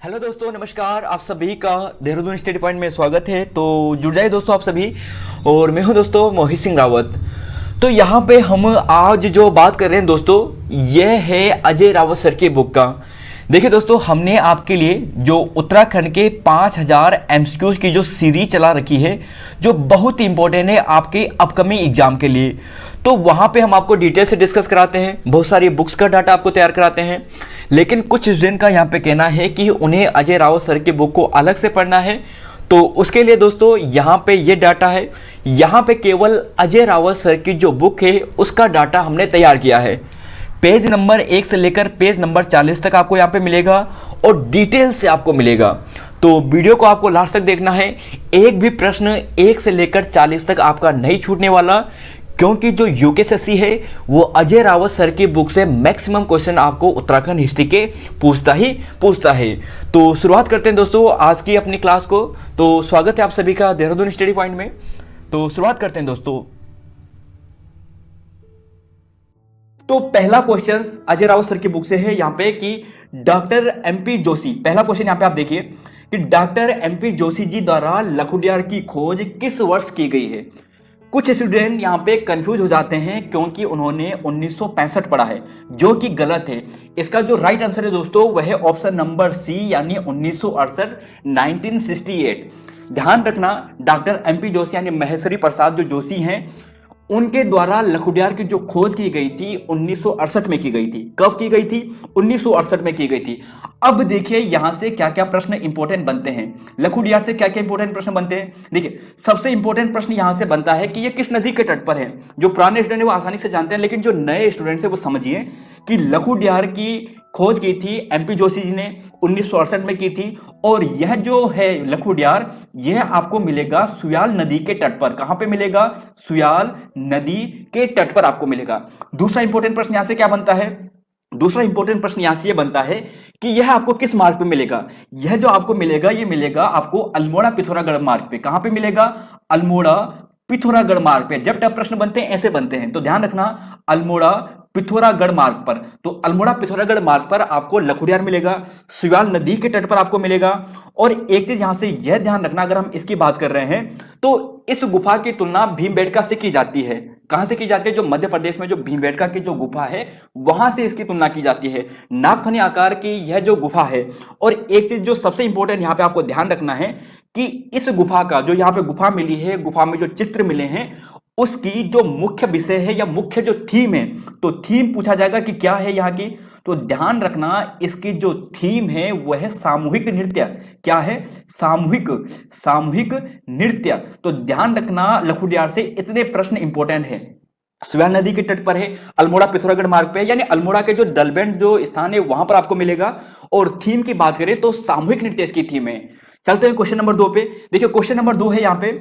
Hello दोस्तों, नमस्कार। आप सभी का देहरादून स्टडी पॉइंट में स्वागत है। तो जुड़ जाइए दोस्तों आप सभी। और मैं हूं दोस्तों मोहित सिंह रावत। तो यहाँ पे हम आज जो बात कर रहे हैं दोस्तों, यह है अजय रावत सर की बुक का। देखिए दोस्तों, हमने आपके लिए जो उत्तराखंड के 5000 एमसीक्यूज की जो सीरीज चला रखी है, जो बहुत ही इंपॉर्टेंट है आपके अपकमिंग एग्जाम के लिए। तो वहाँ पे हम आपको डिटेल से डिस्कस कराते हैं, बहुत सारी बुक्स का डाटा आपको तैयार कराते हैं। लेकिन कुछ स्टूडेंट का यहाँ पे कहना है कि उन्हें अजय रावत सर की बुक को अलग से पढ़ना है। तो उसके लिए दोस्तों यहाँ पे ये डाटा है, यहाँ पे केवल अजय रावत सर की जो बुक है उसका डाटा हमने तैयार किया है। पेज नंबर 1 से लेकर पेज नंबर 40 तक आपको यहाँ पे मिलेगा और डिटेल से आपको मिलेगा। तो वीडियो को आपको लास्ट तक देखना है। एक भी प्रश्न 1 से लेकर 40 तक आपका नहीं छूटने वाला, क्योंकि जो यूकेएसएससी है वो अजय रावत सर की बुक से मैक्सिमम क्वेश्चन आपको उत्तराखंड हिस्ट्री के पूछता है। तो शुरुआत करते हैं दोस्तों आज की अपनी क्लास को। तो स्वागत है आप सभी का देहरादून स्टडी पॉइंट में। तो शुरुआत करते हैं दोस्तों। तो पहला क्वेश्चन अजय रावत सर की बुक से है यहाँ पे कि डॉक्टर एमपी जोशी, पहला क्वेश्चन यहाँ पे आप देखिए कि डॉक्टर एमपी जोशी जी द्वारा लखुडियार की खोज किस वर्ष की गई है। कुछ स्टूडेंट यहाँ पे कंफ्यूज हो जाते हैं क्योंकि उन्होंने 1965 पढ़ा है, जो कि गलत है। इसका जो राइट आंसर है दोस्तों वह है ऑप्शन नंबर सी, यानी 1968, 1968। ध्यान रखना, डॉक्टर एमपी जोशी यानी महेश्वरी प्रसाद जो जोशी हैं, उनके द्वारा लखुडियार की जो खोज की गई थी 1968 में की गई थी। कब की गई थी? 1968 में की गई थी। अब देखिए यहां से क्या क्या प्रश्न इंपॉर्टेंट बनते हैं, लखुडियार से क्या क्या इंपॉर्टेंट प्रश्न बनते हैं। देखिए सबसे इंपॉर्टेंट प्रश्न यहां से बनता है कि ये किस नदी के तट पर है। जो पुराने स्टूडेंट है वो आसानी से जानते हैं, लेकिन जो नए स्टूडेंट्स है वो समझिए कि लखुडियार की खोज की थी एमपी जोशी जी ने 1968 में की थी। और यह जो है लखुडियार, यह आपको मिलेगा सुयाल नदी के तट पर। कहां पे मिलेगा? सुयाल नदी के तट पर आपको मिलेगा। दूसरा इंपॉर्टेंट प्रश्न यहां से क्या बनता है? दूसरा इंपॉर्टेंट प्रश्न यहां से यह बनता है कि यह आपको किस मार्ग पे मिलेगा। यह जो आपको मिलेगा ये मिलेगा आपको अल्मोड़ा पिथौरागढ़ मार्ग पे। कहां पे मिलेगा? अल्मोड़ा पिथौरागढ़ मार्ग पे। जब टफ प्रश्न बनते हैं ऐसे बनते हैं, तो ध्यान रखना अल्मोड़ा पिथौरागढ़ मार्ग पर। तो अल्मोड़ा पिथौरागढ़ मार्ग पर आपको लखुडियार मिलेगा, सुयाल नदी के तट पर आपको मिलेगा। और एक चीज यहां से यह ध्यान रखना, अगर हम इसकी बात कर रहे हैं तो इस गुफा की तुलना भीमबेटका से की जाती है। कहां से की जाती है? जो मध्य प्रदेश में जो भीमबेटका की जो गुफा है वहां से इसकी तुलना की जाती है। नागफनी आकार की यह जो गुफा है। और एक चीज जो सबसे इंपॉर्टेंट यहां पे आपको ध्यान रखना है कि इस गुफा का जो यहां पे गुफा मिली है, गुफा में जो चित्र मिले हैं, उसकी जो मुख्य विषय है या मुख्य जो थीम है, तो थीम पूछा जाएगा कि क्या है यहाँ की। तो ध्यान रखना इसकी जो थीम है वह है सामूहिक नृत्य। क्या है? सामूहिक नृत्य। तो ध्यान रखना लखुडियार से इतने प्रश्न इंपॉर्टेंट है। सुयाल नदी के तट पर है, अल्मोड़ा पिथौरागढ़ मार्ग पे, यानी अल्मोड़ा के जो डलबेंड जो स्थान है वहां पर आपको मिलेगा। और थीम की बात करें तो सामूहिक नृत्य इसकी थीम है। चलते हैं क्वेश्चन नंबर 2 पे। देखिए क्वेश्चन नंबर 2 है यहाँ पे,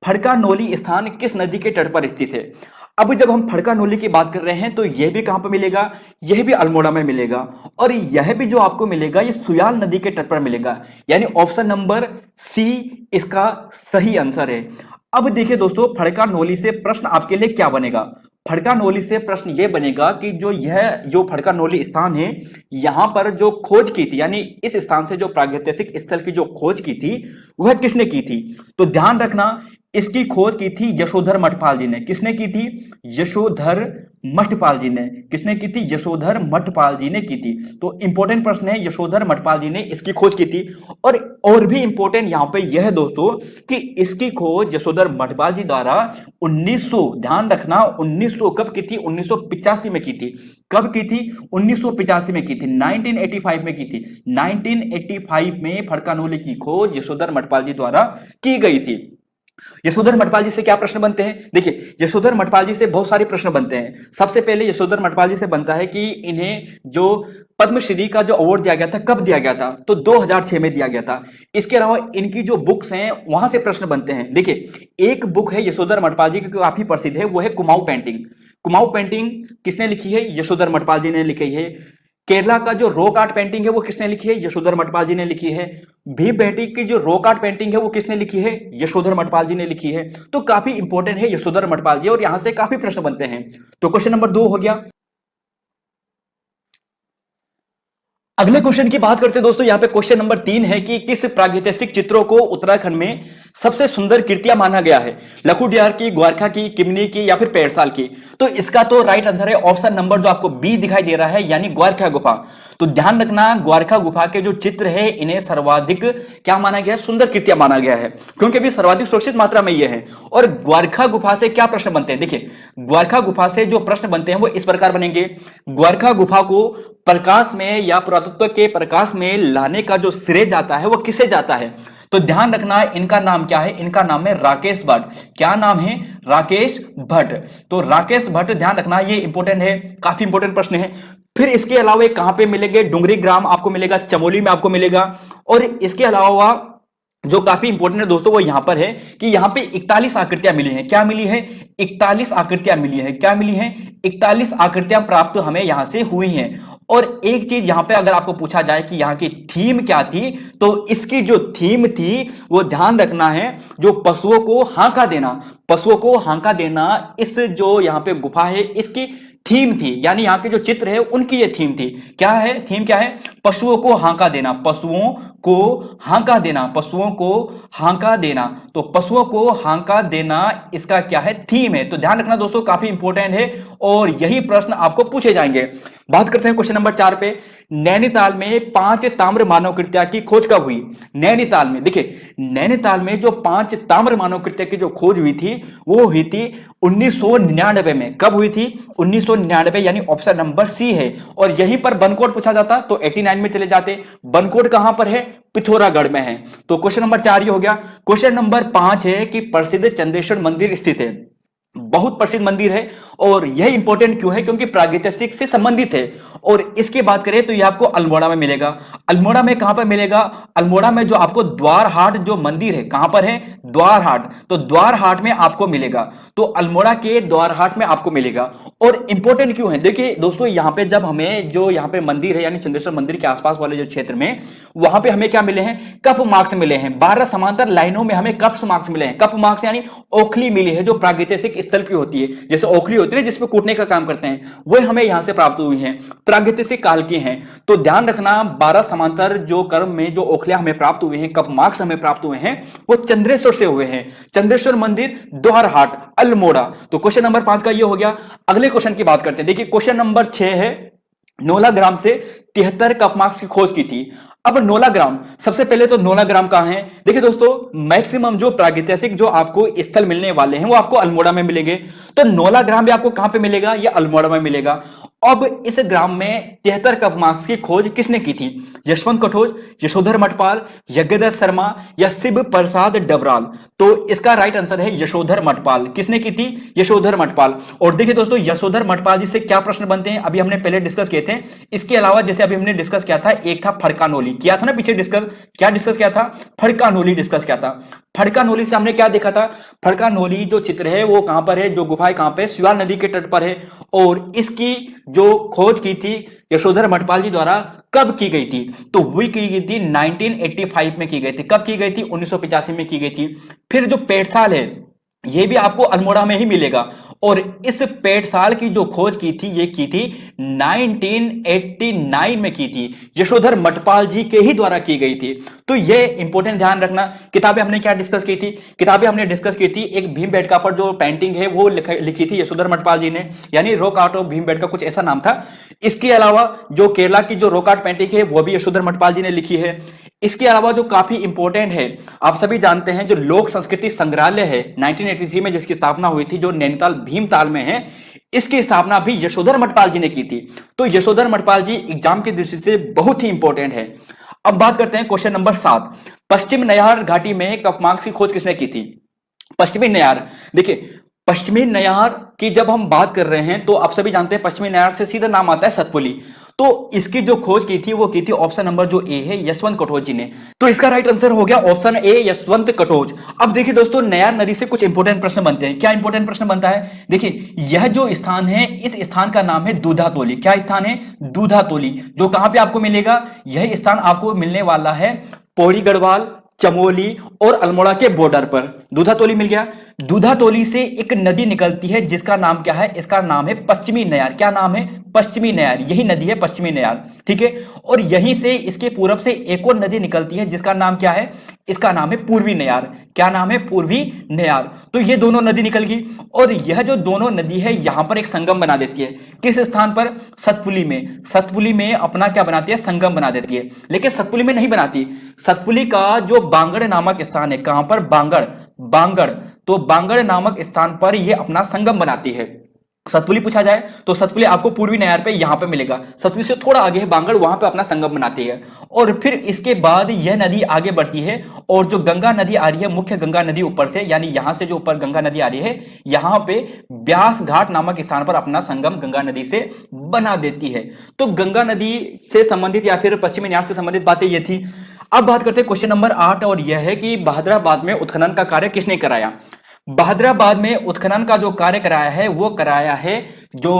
फड़का नोली स्थान किस नदी के तट पर स्थित है। अब जब हम फड़का नोली की बात कर रहे हैं तो यह भी कहां पर मिलेगा? यह भी अल्मोड़ा में मिलेगा। और यह भी जो आपको मिलेगा ये सुयाल नदी के तट पर मिलेगा, यानी ऑप्शन नंबर सी इसका सही आंसर है। अब देखिए दोस्तों, फड़का नोली से प्रश्न आपके लिए क्या बनेगा? फड़का नोली से प्रश्न यह बनेगा कि जो फड़का नोली स्थान है, यहां पर जो खोज की थी, यानी इस स्थान से जो प्रागैतिहासिक स्थल की जो खोज की थी वह किसने की थी। तो ध्यान रखना इसकी खोज की थी यशोधर मठपाल जी ने। किसने की थी? यशोधर मठपाल जी ने। किसने की थी? यशोधर मठपाल जी ने की थी। तो इंपॉर्टेंट प्रश्न है, यशोधर मठपाल जी ने इसकी खोज की थी। और भी इंपॉर्टेंट यहां पे यह है दोस्तों कि इसकी खोज यशोधर मठपाल जी द्वारा 1900, ध्यान रखना 1900 कब की थी? 1985 में की थी। कब की थी? 1985 में की थी, 1985 में की थी। 1985 में फड़का नोली की खोज यशोधर मठपाल जी द्वारा की गई थी। यशोधर मठपाल जी से क्या प्रश्न बनते हैं? देखिए यशोधर मठपाल जी से बहुत सारे प्रश्न बनते हैं। सबसे पहले यशोधर मठपाल जी से बनता है कि इन्हें जो पद्मश्री का जो अवार्ड दिया गया था कब दिया गया था? तो 2006 में दिया गया था। इसके अलावा इनकी जो बुक्स हैं वहां से प्रश्न बनते हैं। देखिए एक बुक है यशोधर मठपाल जी की काफी प्रसिद्ध है, वो है कुमाऊं पेंटिंग। कुमाऊं पेंटिंग किसने लिखी है? यशोधर मठपाल जी ने लिखी है। केरला का जो रॉक आर्ट पेंटिंग है वो किसने लिखी है? यशोधर मठपाल जी ने लिखी है। भीमबेटका की जो रॉक आर्ट पेंटिंग है वो किसने लिखी है? यशोधर मठपाल जी ने लिखी है। तो काफी इंपॉर्टेंट है यशोधर मठपाल जी, और यहां से काफी प्रश्न बनते हैं। तो क्वेश्चन नंबर 2 हो गया। अगले क्वेश्चन की बात करते हैं दोस्तों। यहाँ पे क्वेश्चन नंबर 3 है कि किस प्रागैतिहासिक चित्रों को उत्तराखंड में सबसे सुंदर कृतियां माना गया है? लखुडियार की, ग्वारखा की, किमनी की या फिर पेड़साल की? तो इसका तो राइट आंसर है ऑप्शन नंबर जो आपको बी दिखाई दे रहा है, यानी ग्वारखा गुफा। तो ध्यान रखना, ग्वारखा गुफा के जो चित्र है इन्हें सर्वाधिक क्या माना गया है? सुंदर कृतियां माना गया है, क्योंकि अभी सर्वाधिक सुरक्षित मात्रा में ये है। और ग्वारखा गुफा से क्या प्रश्न बनते हैं? देखिए, ग्वारखा गुफा से जो प्रश्न बनते हैं वो इस प्रकार बनेंगे। ग्वारखा गुफा को प्रकाश में या पुरातत्व के प्रकाश में लाने का जो श्रेय जाता है वो किसे जाता है? तो ध्यान रखना, इनका नाम क्या है? इनका नाम है राकेश भट्ट। क्या नाम है? राकेश भट्ट। तो राकेश भट्ट, ध्यान रखना, ये इंपॉर्टेंट है, काफी इंपॉर्टेंट प्रश्न है। फिर इसके अलावा कहां पे मिलेंगे? डुंगरी ग्राम आपको मिलेगा, चमोली में आपको मिलेगा। और इसके अलावा जो काफी इंपॉर्टेंट है दोस्तों वो यहां पर है कि यहां पे 41 आकृतियां मिली हैं। क्या मिली है? 41 आकृतियां मिली है। क्या मिली है? 41 आकृतियां प्राप्त हमें यहां से हुई हैं। और एक चीज यहां पे अगर आपको पूछा जाए कि यहां की थीम क्या थी, तो इसकी जो थीम थी वो ध्यान रखना है, जो पशुओं को हांका देना, पशुओं को हांका देना, इस जो यहां पे गुफा है इसकी थीम थी। यानी यहां के जो चित्र है उनकी ये थीम थी। क्या है थीम? क्या है? पशुओं को हांका देना, पशुओं को हांका देना, पशुओं को हांका देना। तो पशुओं को हांका देना इसका क्या है? थीम है। तो ध्यान रखना दोस्तों, काफी इंपॉर्टेंट है और यही प्रश्न आपको पूछे जाएंगे। बात करते हैं क्वेश्चन नंबर 4 पे। नैनीताल में 5 ताम्र मानव कृतियां की खोज कब हुई? नैनीताल में, देखिए, नैनीताल में जो 5 ताम्र मानव कृतियां की जो खोज हुई थी वो हुई थी 1999 में। कब हुई थी? 1999, यानी ऑप्शन नंबर सी है। और यहीं पर बनकोट पूछा जाता तो 89 में चले जाते। बनकोट कहां पर है? पिथौरागढ़ में है। तो क्वेश्चन नंबर 4 ये हो गया। क्वेश्चन नंबर 5 है कि प्रसिद्ध चंद्रेश्वर मंदिर स्थित है। बहुत प्रसिद्ध मंदिर है और यह इंपॉर्टेंट क्यों है? क्योंकि प्रागैतिहासिक से संबंधित है। और इसकी बात करें तो यह आपको अल्मोड़ा में मिलेगा। अल्मोड़ा में कहां पर मिलेगा? अल्मोड़ा में जो आपको द्वारहाट जो मंदिर है, कहां पर है? द्वारहाट। तो द्वारहाट में आपको मिलेगा। तो अल्मोड़ा के द्वारहाट में आपको मिलेगा। और इंपॉर्टेंट क्यों है? देखिए दोस्तों, यहां पे जब हमें जो यहां पे मंदिर है, यानी चंद्रेश्वर मंदिर के आसपास वाले जो क्षेत्र में, वहां पे हमें क्या मिले हैं? कप मार्क्स मिले हैं। 12 समांतर लाइनों में हमें कप मार्क्स मिले हैं। कप मार्क्स यानी ओखली मिली है, जो प्रागैतिहासिक स्थल की होती है, जैसे ओखली होती है जिसमें कूटने का काम करते हैं, वो हमें यहां से प्राप्त हुई हैं, प्रागैतिहासिक काल की हैं। तो ध्यान रखना, 12 समांतर जो कर्म में जो ओखलियां हमें प्राप्त हुए हैं, कप मार्क्स हमें प्राप्त हुए हैं, वो चंद्रेश्वर से हुए हैं। चंद्रेश्वर मंदिर, द्वारहाट, अल्मोड़ा। तो क्वेश्चन नंबर 5 का ये हो गया। अगले क्वेश्चन की बात करते हैं। देखिए, क्वेश्चन नंबर 6 है, नोलाग्राम से 73 कप मार्क्स की खोज की थी। अब नोलाग्राम, सबसे पहले तो नोलाग्राम कहां है? देखिए दोस्तों, मैक्सिमम जो प्रागैतिहासिक जो आपको स्थल मिलने वाले हैं वो आपको अल्मोड़ा में मिलेंगे। तो नोलाग्राम भी आपको कहां पे मिलेगा? ये अल्मोड़ा में मिलेगा। अब इस ग्राम में 73 कप मार्क्स की खोज किसने की थी? यशवंत कटोच, यशोधर मठपाल, यज्ञधर शर्मा या शिव प्रसाद डबराल? तो इसका राइट आंसर है यशोधर मठपाल। किसने की थी? यशोधर मठपाल। और देखिए दोस्तों, यशोधर मठपाल जी से क्या प्रश्न बनते हैं अभी हमने पहले डिस्कस किए थे। इसके अलावा जैसे अभी हमने डिस्कस किया था, एक था फड़कानोली, किया था ना पीछे डिस्कस। क्या डिस्कस किया था? फड़कानोली डिस्कस किया था। फड़कानोली से हमने क्या देखा था? फड़कानोली जो चित्र है वो कहां पर है, जो गुफाएं कहां पे? शिवाल नदी के तट पर है। और इसकी जो खोज की थी यशोधर मठपाल जी द्वारा कब की गई थी? तो वही की गई थी 1985 में की गई थी। कब की गई थी? 1985 में की गई थी। फिर जो पेड़साल है ये भी आपको अल्मोड़ा में ही मिलेगा। और इस पेड़साल की जो खोज की थी ये की थी 1989 में की थी, यशोधर मठपाल जी के ही द्वारा की गई थी। तो ये इंपॉर्टेंट ध्यान रखना। किताबें हमने क्या डिस्कस की थी? किताबें हमने डिस्कस की थी, एक भीमबेटका पर जो पेंटिंग है वो लिखी थी यशोधर मठपाल जी ने, यानी रॉक आर्ट ऑफ भीमबेटका, कुछ ऐसा नाम था। इसके अलावा जो केरला की जो रॉक आर्ट पेंटिंग है वो भी यशोधर मठपाल जी ने लिखी है। इसके अलावा जो काफी इंपॉर्टेंट है, आप सभी जानते हैं, जो लोक संस्कृति संग्रहालय है 1983 में जिसकी स्थापना हुई थी, जो नैनीताल भीमताल में है, इसकी स्थापना भी यशोधर मठपाल जी ने की थी। तो यशोधर मठपाल जी एग्जाम की दृष्टि से बहुत ही इंपॉर्टेंट है। अब बात करते हैं क्वेश्चन नंबर 7। पश्चिम नयार घाटी में कप मार्क्स की खोज किसने की थी? पश्चिमी नयार, देखिए पश्चिमी नयार की जब हम बात कर रहे हैं तो आप सभी जानते हैं पश्चिमी नयार से सीधा नाम आता है सतपुली। तो इसकी जो खोज की थी वो की थी ऑप्शन नंबर जो ए है यशवंत कटोच जी ने। तो इसका राइट आंसर हो गया ऑप्शन ए यशवंत कटोच। अब देखिए दोस्तों, नयार नदी से कुछ इंपॉर्टेंट प्रश्न बनते हैं। क्या इंपॉर्टेंट प्रश्न बनता है? देखिए, यह जो स्थान है इस स्थान का नाम है दूधातोली। क्या स्थान है? दूधातोली। जो कहां पे आपको मिलेगा? यह स्थान आपको मिलने वाला है पौड़ी गढ़वाल, चमोली और अल्मोड़ा के बॉर्डर पर। दूधातोली मिल गया। दूधातोली से एक नदी निकलती है जिसका नाम क्या है? इसका नाम है पश्चिमी नयार। क्या नाम है? पश्चिमी नयार। यही नदी है पश्चिमी नयार, ठीक है। और यहीं से इसके पूरब से एक और नदी निकलती है जिसका नाम क्या है? इसका नाम है पूर्वी नयार। क्या नाम है? पूर्वी नयार। तो ये दोनों नदी निकल गई और यह जो दोनों नदी है यहां पर एक संगम बना देती है। किस स्थान पर? सतपुली में। सतपुली में अपना क्या बनाती है? संगम बना देती है। लेकिन सतपुली में नहीं बनाती, सतपुली का जो बांगड़ नामक स्थान है, कहां पर? बांगड़। बांगड़, तो बांगड़ नामक स्थान पर यह अपना संगम बनाती है। सतपुली पूछा जाए तो सतपुली आपको पूर्वी नयार पे यहां पे मिलेगा। सतपुली से थोड़ा आगे है बांगड़, वहां पे अपना संगम बनाती है। और फिर इसके बाद यह नदी आगे बढ़ती है और जो गंगा नदी आ रही है, मुख्य गंगा नदी ऊपर से, यानी यहां से जो ऊपर गंगा नदी आ रही है, यहां पे ब्यास घाट नामक स्थान पर अपना संगम गंगा नदी से बना देती है। तो गंगा नदी से संबंधित या फिर पश्चिमी नयार से संबंधित बातें ये थी। अब बात करते हैं क्वेश्चन नंबर 8 और यह है कि बहादुराबाद में उत्खनन का कार्य किसने कराया? बहादुराबाद में उत्खनन का जो कार्य कराया है वो कराया है जो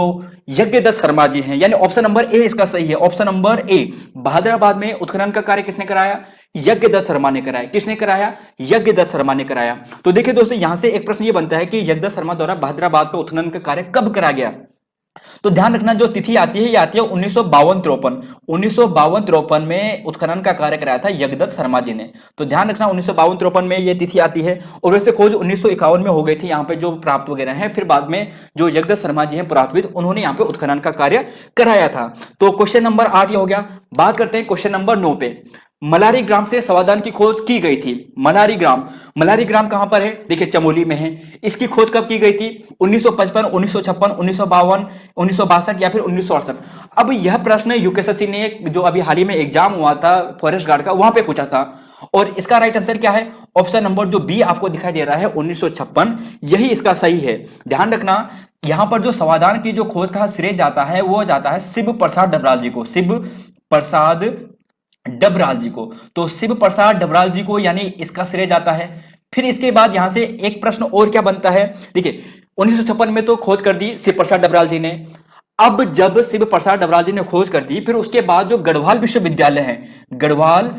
यज्ञदत्त शर्मा जी हैं, यानी ऑप्शन नंबर ए इसका सही है। ऑप्शन नंबर ए, बहादुराबाद में उत्खनन का कार्य किसने कराया? यज्ञदत्त शर्मा ने कराया। किसने कराया? यज्ञदत्त शर्मा ने कराया। तो देखिए दोस्तों, यहां से एक प्रश्न ये बनता है कि यज्ञदत्त शर्मा द्वारा बहादुराबाद का उत्खनन का कार्य कब कराया गया? तो ध्यान रखना, जो तिथि आती है ये आती है 1952-53। 1952-53 में उत्खनन का कार्य कराया था यज्ञदत्त शर्मा जी ने। तो ध्यान रखना 1952-53 में ये तिथि आती है। और वैसे खोज 1951 में हो गई थी यहाँ पे जो प्राप्त वगैरह है। फिर बाद में जो यज्ञदत्त शर्मा जी हैं पुरातत्वविद, उन्होंने यहाँ पे उत्खनन का कार्य कराया था। तो क्वेश्चन नंबर 8 ये हो गया। बात करते हैं क्वेश्चन नंबर 9 पे। मलारी ग्राम से समाधान की खोज की गई थी। मलारी ग्राम, मलारी ग्राम कहां पर है? देखिए चमोली में है। इसकी खोज कब की गई थी? 1955, 1956, 1952, 1962 या फिर 1968। अब यह प्रश्न यूकेएसएससी ने जो अभी हाल ही में एग्जाम हुआ था फॉरेस्ट गार्ड का, वहां पे पूछा था। और इसका राइट आंसर क्या है? ऑप्शन नंबर जो बी आपको दिखाई दे रहा है 1956, यही इसका सही है। ध्यान रखना, यहां पर जो समाधान की जो खोज का श्रेय जाता है वो जाता है शिव प्रसाद डबराल जी को। शिव प्रसाद डबराल जी को। तो शिव प्रसाद डबराल जी को, यानी इसका श्रेय जाता है। फिर इसके बाद यहां से एक प्रश्न और क्या बनता है? देखिए 1956 में तो खोज कर दी शिव प्रसाद डबराल जी ने। अब जब शिव प्रसाद डबराल जी ने खोज कर दी, फिर उसके बाद जो गढ़वाल विश्वविद्यालय है, गढ़वाल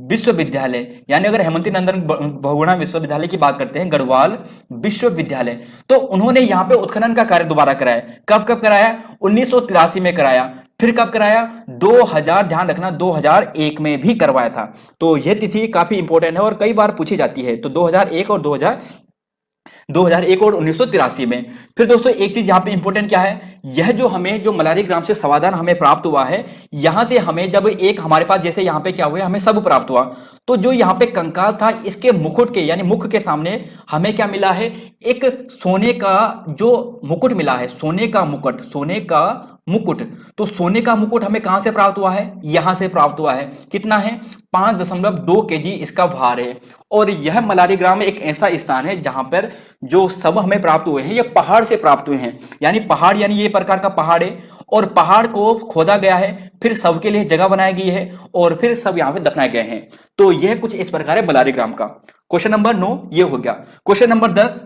विश्वविद्यालय, यानी अगर हेमंती नंदन बहुगुणा विश्वविद्यालय की बात करते हैं, गढ़वाल विश्वविद्यालय, तो उन्होंने यहां पे उत्खनन का कार्य दोबारा कराया। कब कब कराया? 1983 में कराया। फिर कब कराया? 2000, ध्यान रखना 2001 में भी करवाया था। तो यह तिथि काफी इंपॉर्टेंट है और कई बार पूछी जाती है। तो 2001 और 2001 और 1983 में। फिर दोस्तों एक चीज यहां पे इंपॉर्टेंट क्या है, यह जो हमें जो मलारी ग्राम से समाधान हमें प्राप्त हुआ है, यहां से हमें जब एक हमारे पास जैसे यहां पे क्या हुआ, हमें सब प्राप्त हुआ, तो जो यहां पे कंकाल था इसके मुकुट के यानी मुख के सामने हमें क्या मिला है? एक सोने का जो मुकुट मिला है, सोने का मुकुट, सोने का मुकुट। तो सोने का मुकुट हमें कहां से प्राप्त हुआ है? यहां से प्राप्त हुआ है। कितना है? 5.2 केजी इसका भार है। और यह मलारी ग्राम एक ऐसा स्थान है जहां पर जो सब हमें प्राप्त हुए हैं ये पहाड़ से प्राप्त हुए हैं, यानी पहाड़, यानी ये प्रकार का पहाड़ है और पहाड़ को खोदा गया है, फिर सब के लिए जगह बनाई गई है और फिर सब यहां पे दफनाए गए हैं। तो यह कुछ इस प्रकार है मलारी ग्राम का। क्वेश्चन नंबर 9 ये हो गया। क्वेश्चन नंबर 10,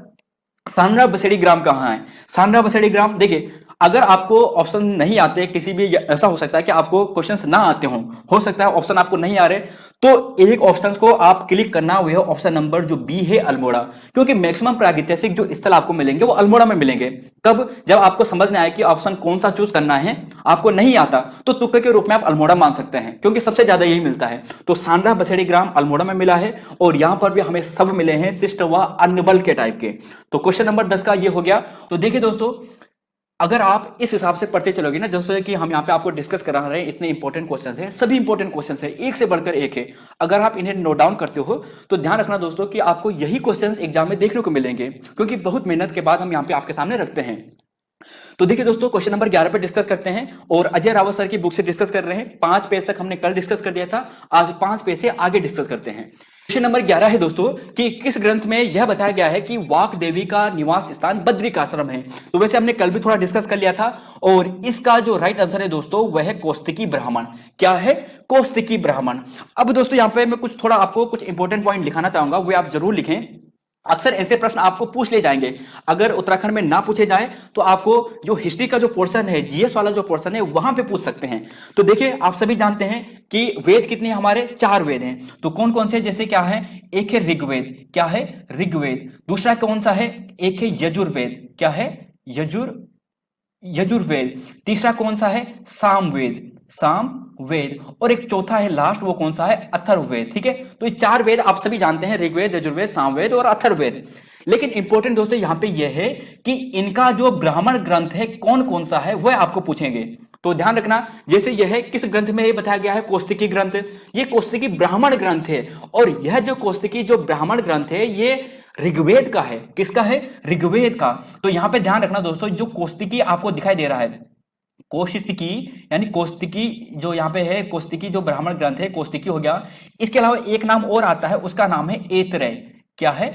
सांड्रा बसेड़ी ग्राम कहां है? सांड्रा बसेड़ी ग्राम, देखिए अगर आपको ऑप्शन नहीं आते, किसी भी ऐसा हो सकता है कि आपको क्वेश्चंस ना आते हो सकता है ऑप्शन आपको नहीं आ रहे, तो एक ऑप्शन को आप क्लिक करना, वह ऑप्शन नंबर जो बी है अल्मोड़ा। क्योंकि मैक्सिमम प्रागैतिहासिक जो स्थल आपको मिलेंगे वो अल्मोड़ा में मिलेंगे। कब? जब आपको समझ में आए कि ऑप्शन कौन सा चूज करना है, आपको नहीं आता तो तुक्के के रूप में आप अल्मोड़ा मान सकते हैं, क्योंकि सबसे ज्यादा यही मिलता है। तो सांड्रा बसेड़ी ग्राम अल्मोड़ा में मिला है और यहां पर भी हमें सब मिले हैं शिष्ट व अन्य बल के टाइप के। तो क्वेश्चन नंबर 10 का ये हो गया। तो देखिए दोस्तों, अगर आप इस हिसाब से पढ़ते चलोगे ना, जैसे कि हम यहाँ पे आपको डिस्कस करा रहे हैं, इतने इंपॉर्टेंट क्वेश्चंस हैं, सभी इंपॉर्टेंट क्वेश्चंस हैं, एक से बढ़कर एक है। अगर आप इन्हें नोट डाउन करते हो तो ध्यान रखना दोस्तों कि आपको यही क्वेश्चंस एग्जाम में देखने को मिलेंगे, क्योंकि बहुत मेहनत के बाद हम यहाँ पे आपके सामने रखते हैं। तो देखिए दोस्तों, क्वेश्चन नंबर 11 पे डिस्कस करते हैं और अजय रावत सर की बुक से डिस्कस कर रहे हैं। 5 पेज तक हमने कल डिस्कस कर दिया था, आज 5 पेज से आगे डिस्कस करते हैं। क्वेश्चन नंबर 11 है दोस्तों कि किस ग्रंथ में यह बताया गया है कि वाक देवी का निवास स्थान बद्रिकाश्रम है? तो वैसे हमने कल भी थोड़ा डिस्कस कर लिया था और इसका जो राइट आंसर है दोस्तों वह है कौस्तिकी ब्राह्मण। क्या है? कौस्तिकी ब्राह्मण। अब दोस्तों यहां पे मैं कुछ थोड़ा आपको कुछ इंपॉर्टेंट पॉइंट लिखाना चाहूंगा, वो आप जरूर लिखें। अक्सर ऐसे प्रश्न आपको पूछ ले जाएंगे। अगर उत्तराखंड में ना पूछे जाए तो आपको जो हिस्ट्री का जो पोर्शन है, जीएस वाला जो पोर्शन है, वहां पे पूछ सकते हैं। तो देखिए, आप सभी जानते हैं कि वेद कितने हैं हमारे? 4 वेद हैं। तो कौन कौन से? जैसे क्या है? एक है ऋग्वेद। क्या है? ऋग्वेद। दूसरा कौन सा है? एक है यजुर्वेद। क्या है? यजुर्वेद। तीसरा कौन सा है? सामवेद। सामवेद। और एक चौथा है लास्ट, वो कौन सा है? अथर्ववेद। ठीक है, तो ये 4 वेद आप सभी जानते हैं, ऋग्वेद, यजुर्वेद, सामवेद और अथर्ववेद। लेकिन इंपॉर्टेंट दोस्तों यहां पे यह है कि इनका जो ब्राह्मण ग्रंथ है कौन कौन सा है, वह आपको पूछेंगे। तो ध्यान रखना, जैसे यह है किस ग्रंथ में ये बताया गया है? कौशिकी ग्रंथ। ये कौशिकी ब्राह्मण ग्रंथ है, और यह जो कौशिकी जो ब्राह्मण ग्रंथ है ये ऋग्वेद का है। किसका है? ऋग्वेद का। तो यहां पे ध्यान रखना दोस्तों, जो कौशिकी आपको दिखाई दे रहा है, कौशिकी यानी कौशिकी जो यहाँ पे है, कौशिकी जो ब्राह्मण ग्रंथ है, कौशिकी हो गया। इसके अलावा एक नाम और आता है, उसका नाम है ऐतरेय। क्या है?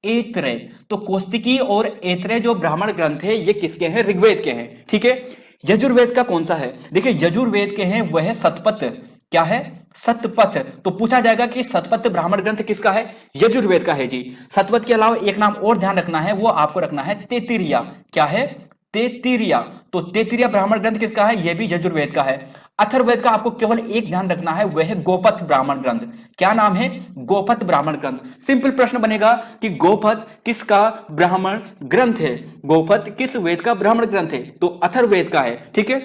ऐतरेय। तो कौशिकी और ऐतरेय जो ब्राह्मण ग्रंथ है ये किसके हैं? ऋग्वेद के हैं। ठीक है, यजुर्वेद का कौन सा है? देखिए, यजुर्वेद के हैं वह है शतपथ। क्या है? शतपथ। तो पूछा जाएगा कि शतपथ ब्राह्मण ग्रंथ किसका है? यजुर्वेद का है जी। शतपथ के अलावा एक नाम और ध्यान रखना है, वो आपको रखना है तेतिरिया। क्या है? तेतिरिया। तो तेतिरिया ब्राह्मण ग्रंथ किसका है? यह भी यजुर्वेद का है। अथर्ववेद का आपको केवल एक ध्यान रखना है, वह है गोपथ ब्राह्मण ग्रंथ। क्या नाम है? गोपथ ब्राह्मण ग्रंथ। सिंपल प्रश्न बनेगा कि गोपथ किसका ब्राह्मण ग्रंथ है? गोपथ किस वेद का ब्राह्मण ग्रंथ है? तो अथर्ववेद का है। ठीक है,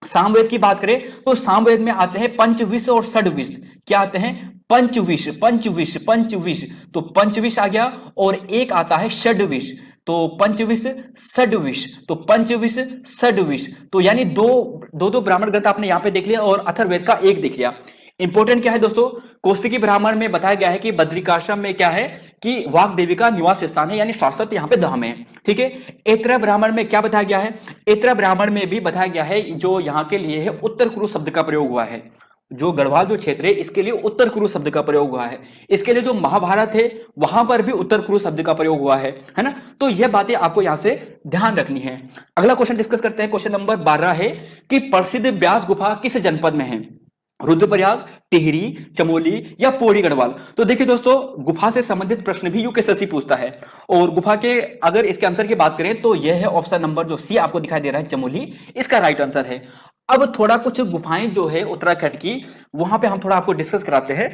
सामवेद की बात करें तो सामवेद में आते हैं पंचविश और षड्विश। क्या आते हैं? पंचविश, पंचविश, पंचविश। तो पंचविश आ गया, और एक आता है षड्विश। तो पंचविश, षड्विश। तो पंचविश, षड्विश। तो यानी दो ब्राह्मण ग्रंथ आपने यहां पे देख लिया, और अथर्ववेद का एक देख लिया। इंपॉर्टेंट क्या है दोस्तों? कौशिकी ब्राह्मण में बताया गया है कि बद्रिकाश्रम में क्या है कि वाग देवी का निवास स्थान है, यानी शाश्वत यहाँ पे धाम है। ठीक है, ऐतरेय ब्राह्मण में क्या बताया गया है? ऐतरेय ब्राह्मण में भी बताया गया है जो यहाँ के लिए है उत्तर कुरु शब्द का प्रयोग हुआ है। जो गढ़वाल जो क्षेत्र है इसके लिए उत्तर कुरु शब्द का प्रयोग हुआ है। इसके लिए जो महाभारत है वहां पर भी उत्तर कुरु शब्द का प्रयोग हुआ है ना। तो यह बातें आपको यहां से ध्यान रखनी है। अगला क्वेश्चन डिस्कस करते हैं। क्वेश्चन नंबर 12 है कि प्रसिद्ध व्यास गुफा किस जनपद में है? रुद्रप्रयाग, टिहरी, चमोली या पौड़ी गढ़वाल। तो देखिए दोस्तों, गुफा से संबंधित प्रश्न भी यूपीएससी पूछता है, और गुफा के अगर इसके आंसर की बात करें तो यह है ऑप्शन नंबर जो सी आपको दिखाई दे रहा है, चमोली, इसका राइट आंसर है। अब थोड़ा कुछ गुफाएं जो है उत्तराखंड की, वहां पे हम थोड़ा आपको डिस्कस कराते हैं।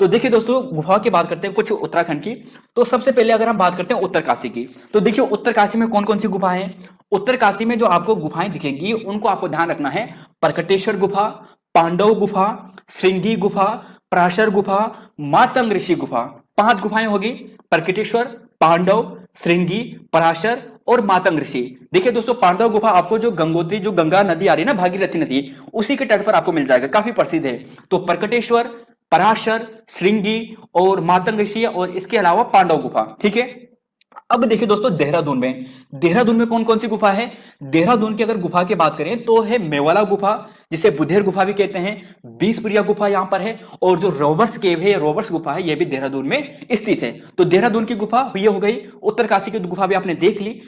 तो देखिए दोस्तों, गुफा की बात करते हैं कुछ उत्तराखंड की। तो सबसे पहले अगर हम बात करते हैं उत्तरकाशी की, तो देखिए उत्तरकाशी में कौन कौन सी गुफाएं हैं? उत्तरकाशी में जो आपको गुफाएं दिखेंगी उनको आपको ध्यान रखना है। प्रकटेश्वर गुफा, पांडव गुफा, श्रृंगी गुफा, पराशर गुफा, मातंग ऋषि गुफा। 5 गुफाएं होगी, प्रकटेश्वर, पांडव, श्रृंगी, पराशर और मातंग ऋषि। देखिए दोस्तों, पांडव गुफा आपको जो गंगोत्री, जो गंगा नदी आ रही है ना, भागीरथी नदी, उसी के तट पर आपको मिल जाएगा, काफी प्रसिद्ध है। तो प्रकटेश्वर, पराशर, श्रृंगी और मातंग ऋषि, और इसके अलावा पांडव गुफा। ठीक है, अब देखिए दोस्तों, देहरादून में कौन कौन सी गुफा है? देहरादून की अगर गुफा की बात करें तो है मेवाला गुफा, जिसे बुधेर गुफा भी कहते हैं, बीसपुरिया गुफा यहां पर है, और जो रॉबर्ट्स केव है, रॉबर्ट्स गुफा है, यह भी देहरादून में स्थित है। तो देहरादून की गुफा ये हो गई। उत्तरकाशी की गुफा भी आपने देख ली।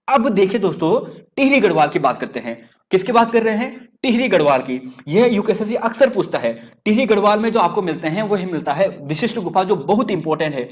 अब देखिए दोस्तों, टिहरी गढ़वाल की बात करते हैं। किसकी बात कर रहे हैं? टिहरी गढ़वाल की। यह यूपीएससी अक्सर पूछता है। टिहरी गढ़वाल में जो आपको मिलते हैं वह मिलता है विशिष्ट गुफा, जो बहुत इंपॉर्टेंट है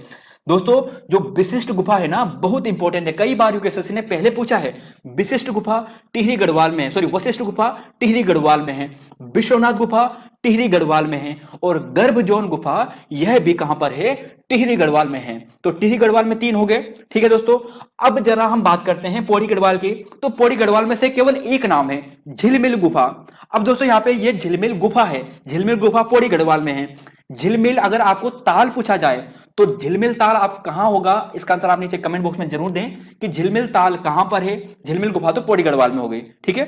दोस्तों। जो विशिष्ट गुफा है ना, बहुत इंपॉर्टेंट है। कई बार यूपीएससी ने पहले पूछा है। विशिष्ट गुफा टिहरी गढ़वाल में है, सॉरी, वशिष्ठ गुफा टिहरी गढ़वाल में है, विश्वनाथ गुफा टिहरी गढ़वाल में है, और गर्भजोन गुफा यह भी कहां पर है? टिहरी गढ़वाल में है। तो टिहरी गढ़वाल में 3 हो गए। ठीक है दोस्तों, अब जरा हम बात करते हैं पौड़ी गढ़वाल की। तो पौड़ी गढ़वाल में से केवल एक नाम है, झिलमिल गुफा। अब दोस्तों यहाँ पे ये झिलमिल गुफा है, झिलमिल गुफा पौड़ी गढ़वाल में है। झिलमिल, अगर आपको ताल पूछा जाए तो झिलमिल ताल आप कहां होगा, इसका आंसर आप नीचे कमेंट बॉक्स में जरूर दें कि झिलमिल ताल कहां पर है। झिलमिल गुफा तो पौड़ी गढ़वाल में हो गई। ठीक है,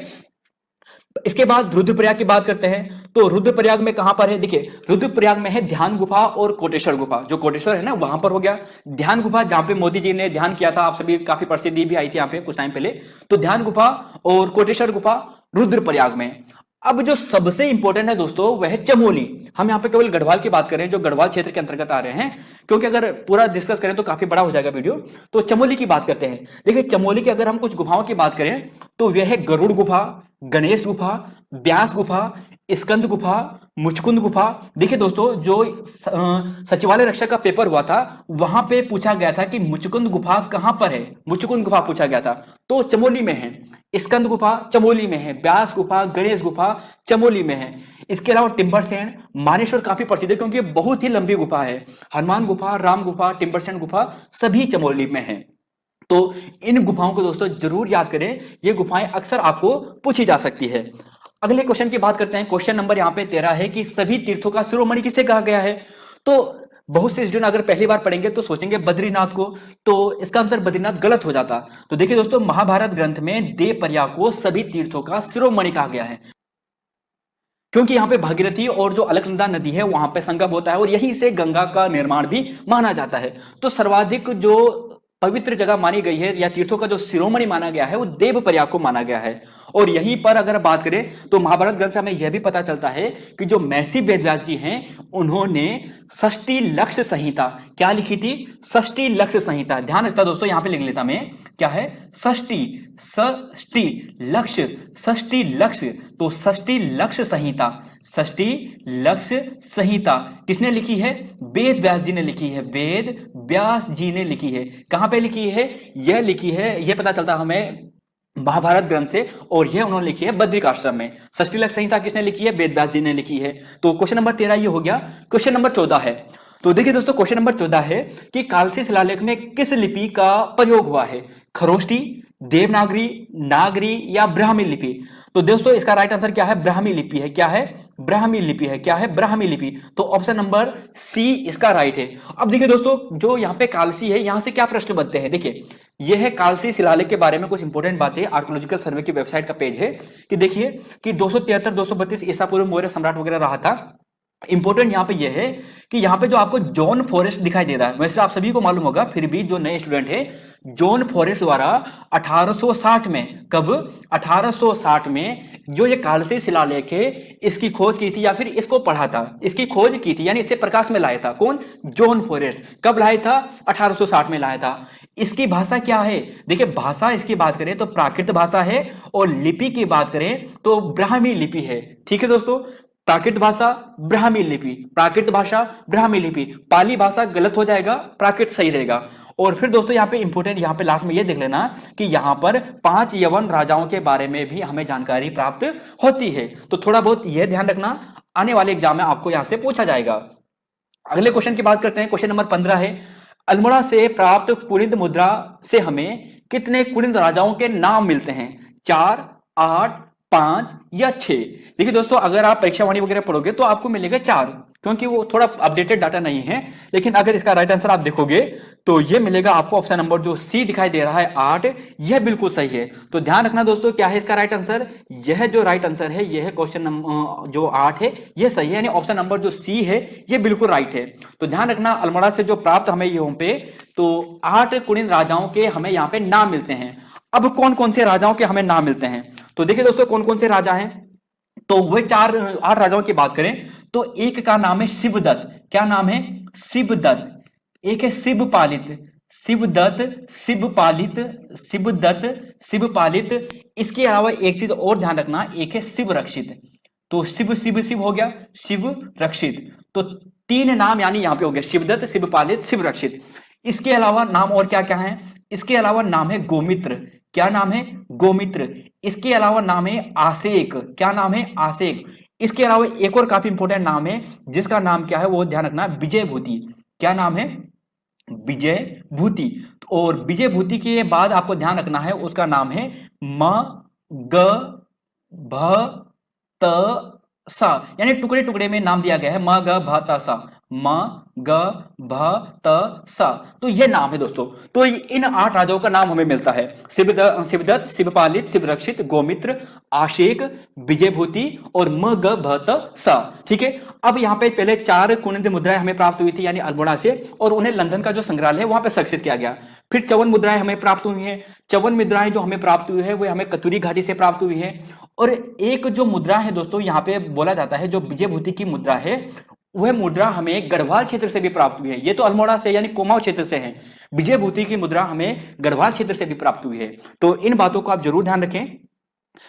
इसके बाद रुद्रप्रयाग की बात करते हैं। तो रुद्रप्रयाग में कहां पर है? देखिए, रुद्रप्रयाग में है ध्यान गुफा और कोटेश्वर गुफा। जो कोटेश्वर है ना, वहां पर हो गया। ध्यान गुफा जहां पे मोदी जी ने ध्यान किया था, आप सभी काफी प्रसिद्धि भी आई थी यहाँ पे कुछ टाइम पहले। तो ध्यान गुफा और कोटेश्वर गुफा रुद्रप्रयाग में। अब जो सबसे इंपॉर्टेंट है दोस्तों वह है चमोली। हम यहाँ पे केवल गढ़वाल की बात करें, जो गढ़वाल क्षेत्र के अंतर्गत आ रहे हैं, क्योंकि अगर पूरा डिस्कस करें तो काफी बड़ा हो जाएगा वीडियो। तो चमोली की बात करते हैं। देखिए, चमोली की अगर हम कुछ गुफाओं की बात करें तो वह है गरुड़ गुफा, गणेश गुफा, व्यास गुफा, स्कंद गुफा, मुचकुंद गुफा। देखिए दोस्तों, जो सचिवालय रक्षा का पेपर हुआ था वहां पे पूछा गया था कि मुचकुंद गुफा कहां पर है, मुचकुंद गुफा पूछा गया था, तो चमोली में है। स्कंद गुफा चमोली में है, व्यास गुफा, गणेश गुफा चमोली में है। इसके अलावा टिम्बरसैंड, मानेश्वर काफी प्रसिद्ध है क्योंकि बहुत ही लंबी गुफा है। हनुमान गुफा, राम गुफा, टिम्बरसैंड गुफा सभी चमोली में है। तो इन गुफाओं को दोस्तों जरूर याद करें, ये गुफाएं अक्सर आपको पूछी जा सकती है। अगले क्वेश्चन की बात करते हैं। क्वेश्चन नंबर यहाँ पे 13 है कि सभी तीर्थों का शिरोमणि किसे कहा गया है। तो बहुत से स्टूडेंट अगर पहली बार पढ़ेंगे तो सोचेंगे बद्रीनाथ को, तो इसका आंसर बद्रीनाथ गलत हो जाता। तो देखिए दोस्तों, महाभारत ग्रंथ में देवप्रयाग को सभी तीर्थों का शिरोमणि कहा गया है क्योंकि यहाँ पे भागीरथी और जो अलकनंदा नदी है वहां पे संगम होता है और यहीं से गंगा का निर्माण भी माना जाता है। तो सर्वाधिक जो पवित्र जगह मानी गई है या तीर्थों का जो शिरोमणि माना गया है वो देवप्रयाग को माना गया है। और यहीं पर अगर बात करें तो महाभारत ग्रंथ से हमें यह भी पता चलता है कि जो महर्षि वेदव्यास जी हैं उन्होंने षष्ठी लक्ष्य संहिता क्या लिखी थी, षष्ठी लक्ष्य संहिता। ध्यान रखता दोस्तों, यहां पे लिख लेता मैं, क्या है, षष्ठी, षष्ठी लक्ष्य, षष्ठी लक्ष्य। तो षष्ठी लक्ष्य संहिता, षष्ठी लक्ष्य संहिता किसने लिखी है, वेद व्यास जी ने लिखी है, वेद व्यास जी ने लिखी है। कहां पे लिखी है, यह लिखी है, यह पता चलता हमें महाभारत ग्रंथ से, और यह उन्होंने लिखी है बद्रिकाश्रम में। षष्ठी लक्ष्य संहिता किसने लिखी है, वेद व्यास जी ने लिखी है। तो क्वेश्चन नंबर 13 ये हो गया। क्वेश्चन नंबर 14 है, तो देखिए दोस्तों क्वेश्चन नंबर 14 है कि कालसी शिलालेख में किस लिपि का प्रयोग हुआ है, खरोष्टी, देवनागरी, नागरी या ब्राह्मी लिपि। तो दोस्तों इसका राइट आंसर क्या है, ब्राह्मी लिपि है। क्या है, ब्राह्मी लिपि है। क्या है, ब्राह्मी लिपि। तो ऑप्शन नंबर सी इसका राइट है। अब देखिए दोस्तों, जो यहाँ पे कालसी है, यहां से क्या प्रश्न बनते हैं। देखिए यह है कालसी शिलालेख के बारे में कुछ इंपॉर्टेंट बातें, आर्कोलॉजिकल सर्वे की वेबसाइट का पेज है कि देखिए कि 273 232 ईसा पूर्व मौर्य सम्राट वगैरह रहा था। इंपॉर्टेंट यहां पे यह है कि यहां पे जो आपको जॉन फॉरेस्ट दिखाई दे रहा है, वैसे आप सभी को मालूम होगा, फिर भी जो नए स्टूडेंट है, जॉन फॉरेस्ट द्वारा 1860 में, कब, 1860 में जो ये कालसी शिलालेख है इसकी खोज की थी या फिर इसको पढ़ा था, इसकी खोज की थी, यानी इसे प्रकाश में लाया था कौन, जॉन फॉरेस्ट। कब लाया था, 1860 में लाया था। इसकी भाषा क्या है, देखिए भाषा इसकी बात करें तो प्राकृत भाषा है और लिपि की बात करें तो ब्राह्मी लिपि है। ठीक है दोस्तों, प्राकृत भाषा ब्राह्मी लिपि, प्राकृत भाषा ब्राह्मी लिपि, पाली भाषा गलत हो जाएगा, प्राकृत सही रहेगा। और फिर दोस्तों यहाँ पे इंपोर्टेंट, यहाँ पे लास्ट में ये देख लेना कि यहाँ पर 5 यवन राजाओं के बारे में भी हमें जानकारी प्राप्त होती है। तो थोड़ा बहुत यह ध्यान रखना, आने वाले एग्जाम में आपको यहां से पूछा जाएगा। अगले क्वेश्चन की बात करते हैं। क्वेश्चन नंबर 15 है, अल्मोड़ा से प्राप्त कुनिंद मुद्रा से हमें कितने कुनिंद राजाओं के नाम मिलते हैं, 4, 8, 5 या 6। देखिए दोस्तों, अगर आप परीक्षा वाणी वगैरह पढ़ोगे तो आपको मिलेगा 4, क्योंकि वो थोड़ा अपडेटेड डाटा नहीं है। लेकिन अगर इसका राइट आंसर आप देखोगे तो ये मिलेगा आपको ऑप्शन नंबर जो सी दिखाई दे रहा है 8, यह बिल्कुल सही है। तो ध्यान रखना दोस्तों, क्या है इसका राइट आंसर, यह जो राइट आंसर है यह है क्वेश्चन नंबर जो 8 है, यह सही है, यानी ऑप्शन नंबर जो सी है यह बिल्कुल राइट है। तो ध्यान रखना, अल्मोड़ा से जो प्राप्त हमें यहाँ पे तो 8 कुलीन राजाओं के हमें यहाँ पे नाम मिलते हैं। अब कौन कौन से राजाओं के हमें नाम मिलते हैं, तो देखिए दोस्तों कौन कौन से राजा हैं, तो वह 8 राजाओं की बात करें तो एक का नाम है शिवदत्त। क्या नाम है, शिवदत्त। एक है शिवपालित, शिवदत्त, शिवपालित, शिवदत्त, शिवपालित। इसके अलावा एक चीज और ध्यान रखना, एक है शिव रक्षित। तो शिव शिव शिव हो गया, शिव रक्षित। तो 3 नाम यानी यहां पे हो गया, शिवदत्त, शिवपालित, शिव रक्षित। इसके अलावा नाम और क्या क्या है, इसके अलावा नाम है गोमित्र। क्या नाम है, गोमित्र। इसके अलावा नाम है आसेक। क्या नाम है, आसेक। इसके अलावा एक और काफी इंपॉर्टेंट नाम है जिसका नाम क्या है वो ध्यान रखना, विजय भूति। क्या नाम है, विजय भूति। और विजय भूति के बाद आपको ध्यान रखना है उसका नाम है म ग भ त सा, यानी टुकड़े टुकड़े में नाम दिया गया है, म ग भ त सा, म ग भ त सा। तो ये नाम है दोस्तों। तो इन 8 राजाओं का नाम हमें मिलता है, शिवदत्त, शिवपालित, शिवरक्षित, गोमित्र, आशेक, विजयभूति और म ग भ त सा। ठीक है, अब यहाँ पे पहले 4 कुनिंद मुद्राएं हमें प्राप्त हुई थी यानी अल्मोड़ा से, और उन्हें लंदन का जो संग्रहालय है वहां पे संरक्षित किया गया। फिर 54 मुद्राएं हमें प्राप्त हुई हैं। 54 मुद्राएं जो हमें प्राप्त हुई है वो हमें कतूरी घाटी से प्राप्त हुई है। और एक जो मुद्रा है दोस्तों यहाँ पे बोला जाता है, जो विजयभूति की मुद्रा है वह मुद्रा हमें गढ़वाल क्षेत्र से भी प्राप्त हुई है। ये तो अल्मोड़ा से यानी कुमाऊं क्षेत्र से है, विजयभूति की मुद्रा हमें गढ़वाल क्षेत्र से भी प्राप्त हुई है। तो इन बातों को आप जरूर ध्यान रखें।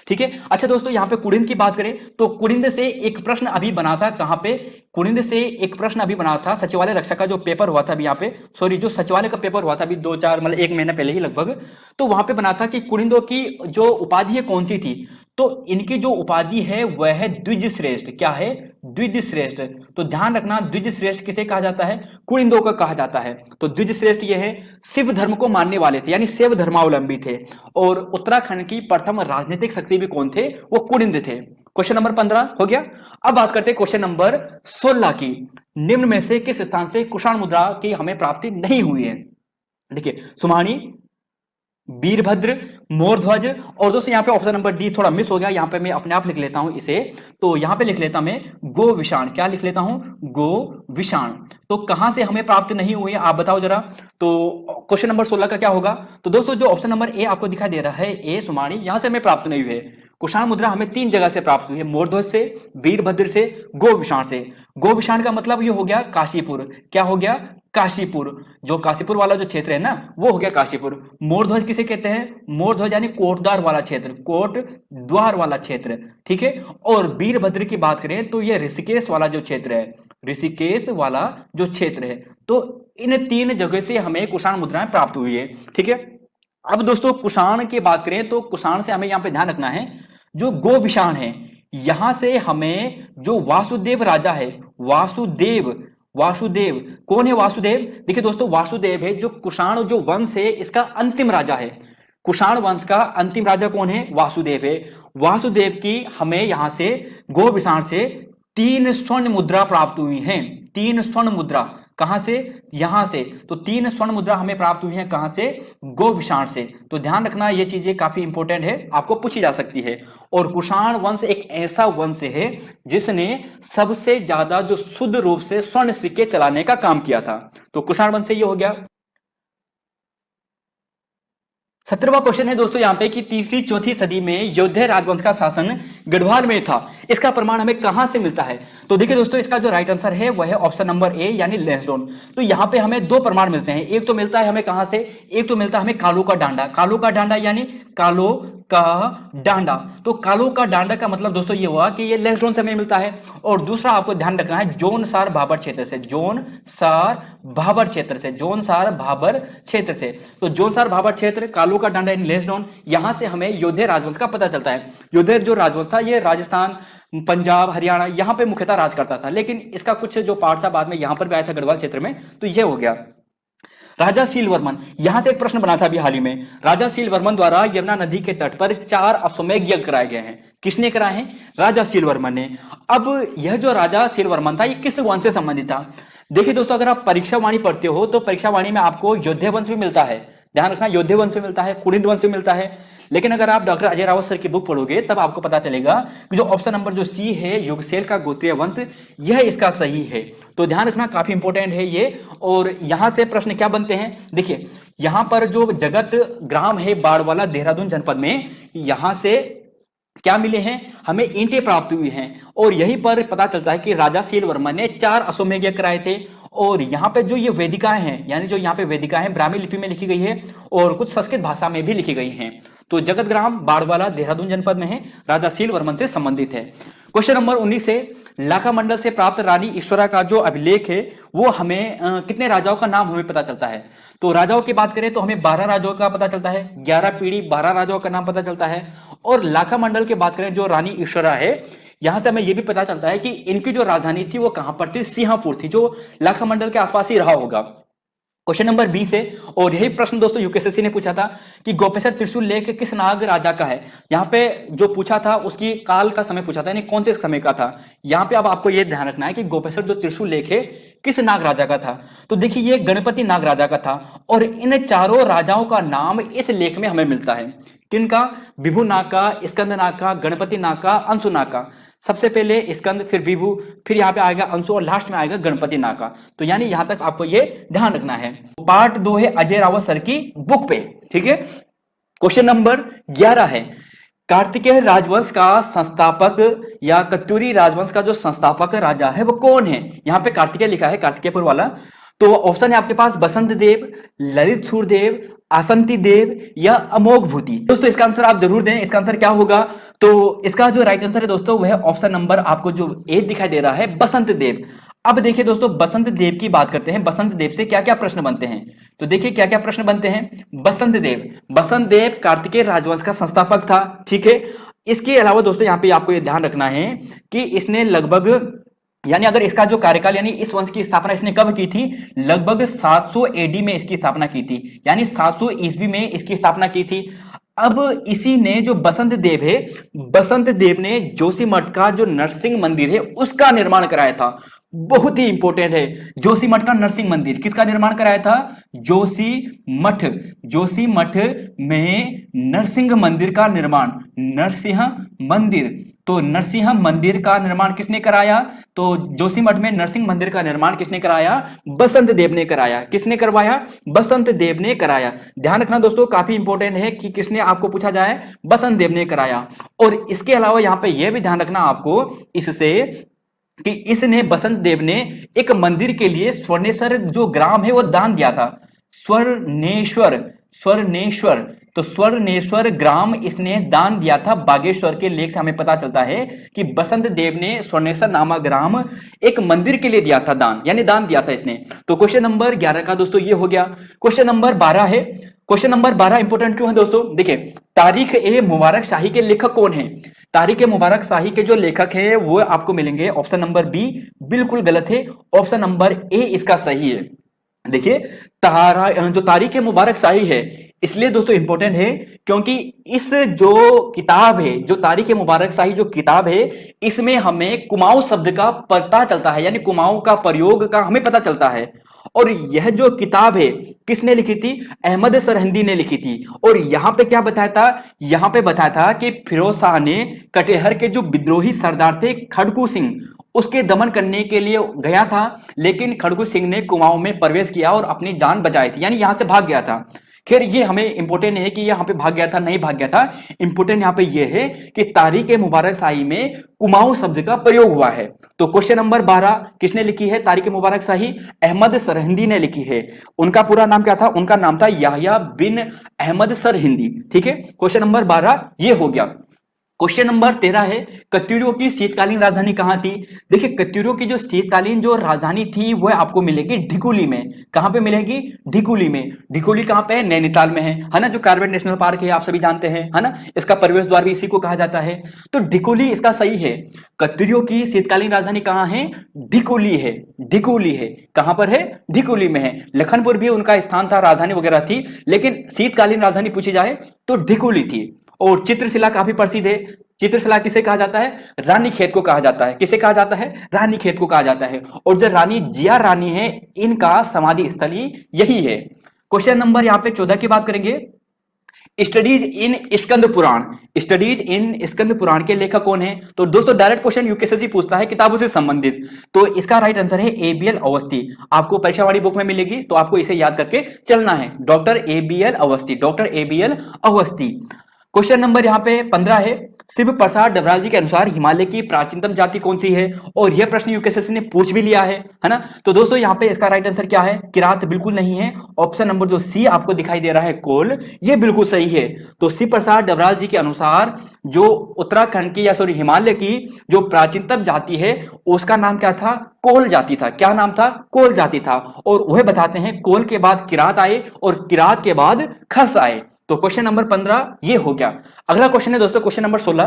ठीक है। अच्छा दोस्तों, यहां पे कुड़िंद की बात करें तो कुड़िंद से एक प्रश्न अभी बना था, कहां पे, कुड़िंद से एक प्रश्न अभी बना था सचिवालय रक्षा का जो पेपर हुआ था अभी यहाँ पे, सॉरी जो सचिवालय का पेपर हुआ था अभी 2-4 मतलब 1 महीना पहले ही लगभग, तो वहां पे बना था कि कुड़िंदों की जो उपाधि है कौन सी थी। तो इनकी जो उपाधि है वह है द्विज श्रेष्ठ। क्या है? द्विज श्रेष्ठ। तो ध्यान रखना, द्विज श्रेष्ठ किसे कहा जाता है? कुड़िंदों का कहा जाता है। तो द्विज श्रेष्ठ ये है, शिव धर्म को मानने वाले थे, यानी शिव धर्मावलंबी थे। और उत्तराखंड की प्रथम राजनीतिक शक्ति भी कौन थे? वो कुड़िंद थे। क्वेश्चन नंबर 15 हो गया। अब बात करते हैं क्वेश्चन नंबर 16 की। निम्न में से किस स्थान से कुषाण मुद्रा की हमें प्राप्ति नहीं हुई है? देखिए, सुमानी, वीरभद्र, मोरध्वज, और दोस्तों यहां पे ऑप्शन नंबर डी थोड़ा मिस हो गया, यहां पे मैं अपने आप लिख लेता हूं इसे। तो यहां पे लिख लेता मैं गो विषाण। क्या लिख लेता हूं? गो विषाण। तो कहां से हमें प्राप्त नहीं हुई है आप बताओ जरा। तो क्वेश्चन नंबर 16 का क्या होगा? तो दोस्तों जो ऑप्शन नंबर ए आपको दिखाई दे रहा है, ए सुमानी, यहां से हमें प्राप्त नहीं हुई है। कुषाण मुद्रा हमें 3 जगह से प्राप्त हुई है, मोरध्वज से, वीरभद्र से, गोविषाण से। गोविषाण का मतलब ये हो गया काशीपुर। क्या हो गया? काशीपुर। जो काशीपुर वाला जो क्षेत्र है ना, वो हो गया काशीपुर। मोरध्वज किसे कहते हैं? मोरध्वज यानी कोटद्वार वाला क्षेत्र, कोट द्वार वाला क्षेत्र। ठीक है। और वीरभद्र की बात करें तो ये ऋषिकेश वाला जो क्षेत्र है, ऋषिकेश वाला जो क्षेत्र है। तो इन 3 जगह से हमें कुषाण मुद्राएं प्राप्त हुई है। ठीक है। अब दोस्तों कुषाण की बात करें तो कुषाण से हमें यहां पे ध्यान रखना है, जो गोविषाण है, यहां से हमें जो वासुदेव राजा है, वासुदेव, वासुदेव कौन है? वासुदेव, देखिए दोस्तों, वासुदेव है जो कुषाण जो वंश है इसका अंतिम राजा है। कुषाण वंश का अंतिम राजा कौन है? वासुदेव है। वासुदेव की हमें यहां से गोविषाण से 3 स्वर्ण मुद्रा प्राप्त हुई हैं। 3 स्वर्ण मुद्रा कहां से? यहां से। तो 3 स्वर्ण मुद्रा हमें प्राप्त हुई हैं कहां से? गोविषाण से। तो ध्यान रखना, ये चीजें काफी इंपॉर्टेंट है, आपको पूछी जा सकती है। और कुषाण वंश एक ऐसा वंश है जिसने सबसे ज्यादा जो शुद्ध रूप से स्वर्ण सिक्के चलाने का काम किया था। तो कुषाण वंश से ये हो गया। 17वां क्वेश्चन है दोस्तों यहाँ पे कि 3री-4थी सदी में यौधेय राजवंश का शासन गढ़वाल में था, इसका प्रमाण हमें कहां से मिलता है? तो देखिए दोस्तों, इसका जो राइट आंसर है वह है ऑप्शन नंबर ए यानी लैंसडौन। तो यहां पे हमें 2 प्रमाण मिलते हैं। एक तो मिलता है हमें कहां से? एक तो मिलता है हमें कालो का डांडा। कालो का डांडा यानी कालो का डांडा। तो कालो का डांडा का मतलब दोस्तों ये हुआ कि ये लैंसडौन से हमें मिलता है। और दूसरा आपको ध्यान रखना है जोनसार भाबर क्षेत्र से, जोनसार भाबर क्षेत्र से, जोनसार भाबर क्षेत्र से। तो जोनसार भाबर क्षेत्र, कालो का डांडा इन लैंसडौन, यहां से हमें यौधेय राजवंश का पता चलता है। यौधेय जो राजवंश था ये राजस्थान, पंजाब, हरियाणा यहां पे मुख्यतः राज करता था, लेकिन इसका कुछ जो पार्ट था बाद में यहां पर भी आया था गढ़वाल क्षेत्र में। तो ये हो गया। राजा सीलवर्मन, यहां से एक प्रश्न बना था अभी हाल ही में। राजा सीलवर्मन द्वारा यमुना नदी के तट पर 4 अश्वमेध यज्ञ कराए गए हैं। किसने कराए हैं? राजा सीलवर्मन ने। अब यह जो राजा सीलवर्मन था ये किस वंश से संबंधित था? देखिए दोस्तों, अगर आप परीक्षा वाणी पढ़ते हो तो परीक्षा वाणी में आपको यौधेय वंश भी मिलता है। ध्यान रखना, यौधेय वंश भी मिलता है, कुड़िंद वंश भी मिलता है। लेकिन अगर आप डॉक्टर अजय रावत सर की बुक पढ़ोगे तब आपको पता चलेगा कि जो ऑप्शन नंबर जो सी है, युगसेल का गोत्रीय वंश, यह इसका सही है। तो ध्यान रखना, काफी इंपॉर्टेंट है ये। और यहां से प्रश्न क्या बनते हैं? देखिए, यहां पर जो जगत ग्राम है बाड़वाला देहरादून जनपद में, यहां से क्या मिले हैं? हमें ईंटें प्राप्त हुई हैं। और यहीं पर पता चलता है कि राजा सीलवर्मन ने 4 अश्वमेध यज्ञ कराए थे। और यहाँ पे जो ये वेदिकाएं हैं, यानी जो यहाँ पे वेदिकाएं हैं, ब्राह्मी लिपि में लिखी गई है और कुछ संस्कृत भाषा में भी लिखी गई हैं। तो जगत ग्राम बाड़वाला देहरादून जनपद में है, राजा सीलवर्मन से संबंधित है। क्वेश्चन नंबर 19 से लाखा मंडल से प्राप्त रानी ईश्वरा का जो अभिलेख है वो हमें कितने राजाओं का नाम हमें पता चलता है? तो राजाओं की बात करें तो हमें 12 राजाओं का पता चलता है, 11 पीढ़ी 12 राजाओं का नाम पता चलता है। और लाखा मंडल की बात करें जो रानी ईश्वरा है, यहां से हमें यह भी पता चलता है कि इनकी जो राजधानी थी वो कहां पर थी? सिंहपुर थी, जो लाखा मंडल के आसपास ही रहा होगा। क्वेश्चन नंबर 20 है, और यही प्रश्न दोस्तों यूपीएससी ने पूछा था कि गोपेश्वर त्रिशूल लेख किस नाग राजा का है। यहां पे जो पूछा था उसकी काल का समय पूछा था, यानी कौन से समय का था। यहां पे अब आपको यह ध्यान रखना है कि गोपेश्वर जो त्रिशूल लेख है किस नाग राजा का था। तो देखिए, ये गणपति नाग राजा का था। और इन चारों राजाओं का नाम इस लेख में हमें मिलता है। किनका? विभु नाग का, स्कंद नाग का, गणपति नाग का, अंशु नाग का। सबसे पहले स्कंद, फिर विभु, फिर यहाँ पे आएगा अंशु और लास्ट में आएगा गणपति नाग का। तो यानी यहां तक आपको ये ध्यान रखना है। पार्ट 2 है अजय रावत सर की बुक पे। ठीक है। क्वेश्चन नंबर 11 है, कार्तिकेय राजवंश का संस्थापक या कत्यूरी राजवंश का जो संस्थापक राजा है वो कौन है? यहां पे कार्तिकेय लिखा है, कार्तिकेयपुर वाला। तो ऑप्शन है आपके पास बसंत देव, ललित सूर्यदेव, आसंती देव या अमोघ भूति। दोस्तों इसका आंसर आप जरूर दें, इसका आंसर क्या होगा? तो इसका जो राइट आंसर है दोस्तों वह ऑप्शन नंबर आपको जो ए दिखाई दे रहा है, बसंत देव। अब देखिए दोस्तों, बसंत देव की बात करते हैं। बसंत देव से क्या क्या प्रश्न बनते हैं, तो देखिए क्या क्या प्रश्न बनते हैं। बसंत देव कार्तिकेय राजवंश का संस्थापक था, ठीक है। इसके अलावा दोस्तों यहाँ पे आपको ये ध्यान रखना है कि इसने लगभग, यानी अगर इसका जो कार्यकाल, यानी इस वंश की स्थापना इसने कब की थी, लगभग 700 एडी में इसकी स्थापना की थी, यानी 700 ईस्वी में इसकी स्थापना की थी। अब इसी ने, जो बसंत देव है, बसंत देव ने जोशीमठ का जो नरसिंह मंदिर है उसका निर्माण कराया था। बहुत ही इंपॉर्टेंट है, जोशीमठ का नरसिंह मंदिर किसका निर्माण कराया था? जोशीमठ, जोशीमठ में नरसिंह मंदिर का निर्माण, नरसिंह मंदिर, तो नरसिंह मंदिर का निर्माण किसने कराया? तो जोशीमठ में नरसिंह मंदिर का निर्माण किसने कराया? बसंत देव ने कराया। किसने करवाया? बसंत देव ने कराया। ध्यान रखना दोस्तों, काफी इंपॉर्टेंट है कि किसने, आपको पूछा जाए, बसंत देव ने कराया। और इसके अलावा यहां पे यह भी ध्यान रखना आपको इससे कि इसने, बसंत देव ने एक मंदिर के लिए स्वर्णेश्वर जो ग्राम है वो दान दिया था। स्वर्णेश्वर, स्वर्णेश्वर, तो स्वर्णेश्वर ग्राम इसने दान दिया था बागेश्वर के लेख से हमें पता चलता है कि बसंत देव ने स्वर्णेश्वर नामक ग्राम एक मंदिर के लिए दिया था दान, यानी दान दिया था इसने। तो क्वेश्चन नंबर 11 का दोस्तों ये हो गया। क्वेश्चन नंबर 12 है। क्वेश्चन नंबर 12 इंपोर्टेंट क्यों है दोस्तों? देखिए, तारीख ए मुबारक शाही के लेखक कौन है? तारीख ए मुबारक शाही के जो लेखक है वो आपको मिलेंगे ऑप्शन नंबर बी, बिल्कुल गलत है, ऑप्शन नंबर ए इसका सही है। देखिए, जो तारीख ए मुबारक शाही है, इसलिए दोस्तों इंपॉर्टेंट है क्योंकि इस जो किताब है, जो तारीख ए मुबारक शाही जो किताब है, इसमें हमें कुमाऊं शब्द का पता चलता है, यानी कुमाऊं का प्रयोग का हमें पता चलता है। और यह जो किताब है किसने लिखी थी? अहमद सरहिंदी ने लिखी थी। और यहां पे क्या बताया था? यहां पे बताया था कि फिरोज शाह ने कटिहार के जो विद्रोही सरदार थे खड़कू सिंह, उसके दमन करने के लिए गया था, लेकिन खड़गू सिंह ने कुमाऊं में प्रवेश किया और अपनी जान बचाई थी, यानी यहां से भाग गया था। खैर ये हमें इंपोर्टेंट है कि यहां पे भाग गया था, नहीं भाग गया था। इंपोर्टेंट यहां पे ये है कि तारीख ए मुबारक शाही में कुमाऊं शब्द का प्रयोग हुआ है। तो क्वेश्चन नंबर 12 किसने लिखी है? तारीख ए मुबारक शाही अहमद सरहिंदी ने लिखी है। उनका पूरा नाम क्या था? उनका नाम था याह्या बिन अहमद सरहिंदी। ठीक है, क्वेश्चन नंबर 12 ये हो गया। क्वेश्चन नंबर 13 है, कत्यूरियों की शीतकालीन राजधानी कहां थी? देखिए, कत्यूरियों की जो शीतकालीन जो राजधानी थी वह आपको मिलेगी ढिकुली में। कहां पे मिलेगी? ढिकुली में। ढिकुली कहां पे है? नैनीताल में है ना, जो कार्बेट नेशनल पार्क है आप सभी जानते हैं, है ना, इसका प्रवेश द्वार भी इसी को कहा जाता है। तो ढिकुली इसका सही है। कत्यूरियों की शीतकालीन राजधानी कहां है? ढिकुली है। ढिकुली है। कहां पर है? ढिकुली में है। लखनपुर भी उनका स्थान था, राजधानी वगैरह थी, लेकिन शीतकालीन राजधानी पूछी जाए तो ढिकुली थी। और चित्रशिला काफी प्रसिद्ध है। चित्रशिला किसे कहा जाता है? रानी खेत को कहा जाता है। किसे कहा जाता है? रानी खेत को कहा जाता है। और जो रानी जिया रानी है, इनका समाधि स्थली यही है। क्वेश्चन नंबर यहाँ पे 14 की बात करेंगे। Studies in Skanda Purana, studies in Skanda Purana के लेखक कौन है? तो दोस्तों डायरेक्ट क्वेश्चन यूपीएससी पूछता है किताबों से संबंधित, तो इसका राइट आंसर है एबीएल अवस्थी। आपको परीक्षा वाली बुक में मिलेगी, तो आपको इसे याद करके चलना है। Doctor ABL Awasthi, doctor ABL Awasthi. Question number यहाँ पे 15 है, शिव प्रसाद डबराल जी के अनुसार हिमालय की प्राचीनतम जाति कौन सी है? और यह प्रश्न यूपीएससी ने पूछ भी लिया है ना। तो दोस्तों यहाँ पे इसका राइट आंसर क्या है? किरात बिल्कुल नहीं है। ऑप्शन नंबर जो सी आपको दिखाई दे रहा है कोल, ये बिल्कुल सही है। तो शिव प्रसाद डबराल जी के अनुसार जो उत्तराखंड की, या सॉरी हिमालय की जो प्राचीनतम जाति है उसका नाम क्या था? कोल जाति था। क्या नाम था? कोल जाति था। और वह बताते हैं कोल के बाद किरात आए और किरात के बाद खस आए। तो क्वेश्चन नंबर 15 ये हो गया। अगला क्वेश्चन है दोस्तों क्वेश्चन नंबर 16,